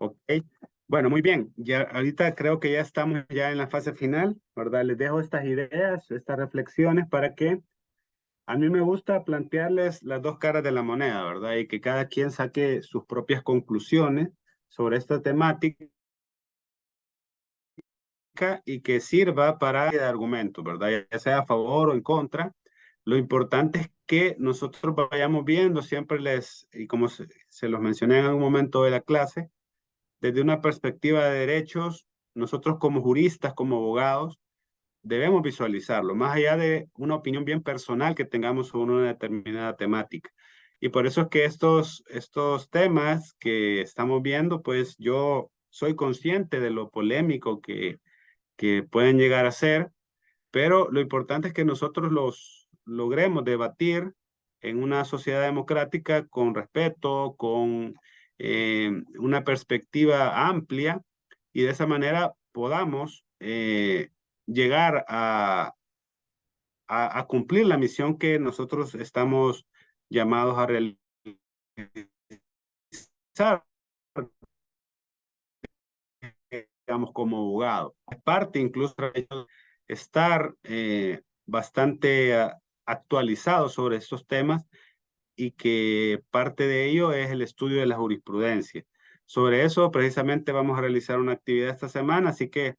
Ok, bueno, muy bien. Ya ahorita creo que ya estamos ya en la fase final, ¿verdad? Les dejo estas ideas, estas reflexiones para que a mí me gusta plantearles las dos caras de la moneda, ¿verdad? Y que cada quien saque sus propias conclusiones sobre esta temática y que sirva para el argumento, ¿verdad? Ya sea a favor o en contra. Lo importante es que nosotros vayamos viendo, siempre y como se los mencioné en algún momento de la clase, desde una perspectiva de derechos, nosotros como juristas, como abogados, debemos visualizarlo, más allá de una opinión bien personal que tengamos sobre una determinada temática. Y por eso es que estos temas que estamos viendo, pues yo soy consciente de lo polémico que pueden llegar a ser, pero lo importante es que nosotros los logremos debatir en una sociedad democrática con respeto, con una perspectiva amplia y de esa manera podamos llegar a cumplir la misión que nosotros estamos llamados a realizar, digamos, como abogado. Es parte incluso de estar bastante actualizado sobre estos temas y que parte de ello es el estudio de la jurisprudencia. Sobre eso precisamente vamos a realizar una actividad esta semana, así que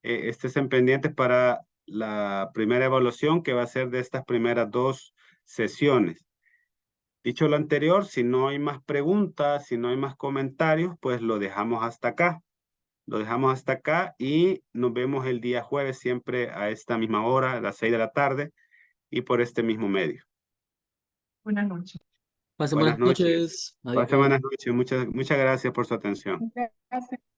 estén pendientes para la primera evaluación que va a ser de estas primeras dos sesiones. Dicho lo anterior, si no hay más preguntas, si no hay más comentarios, pues lo dejamos hasta acá. Lo dejamos hasta acá y nos vemos el día jueves siempre a esta misma hora, a las 6 de la tarde y por este mismo medio. Buenas noches. Pasen Buenas buenas noches. noches. Pasen Adiós. buenas noches. Muchas gracias por su atención. Gracias.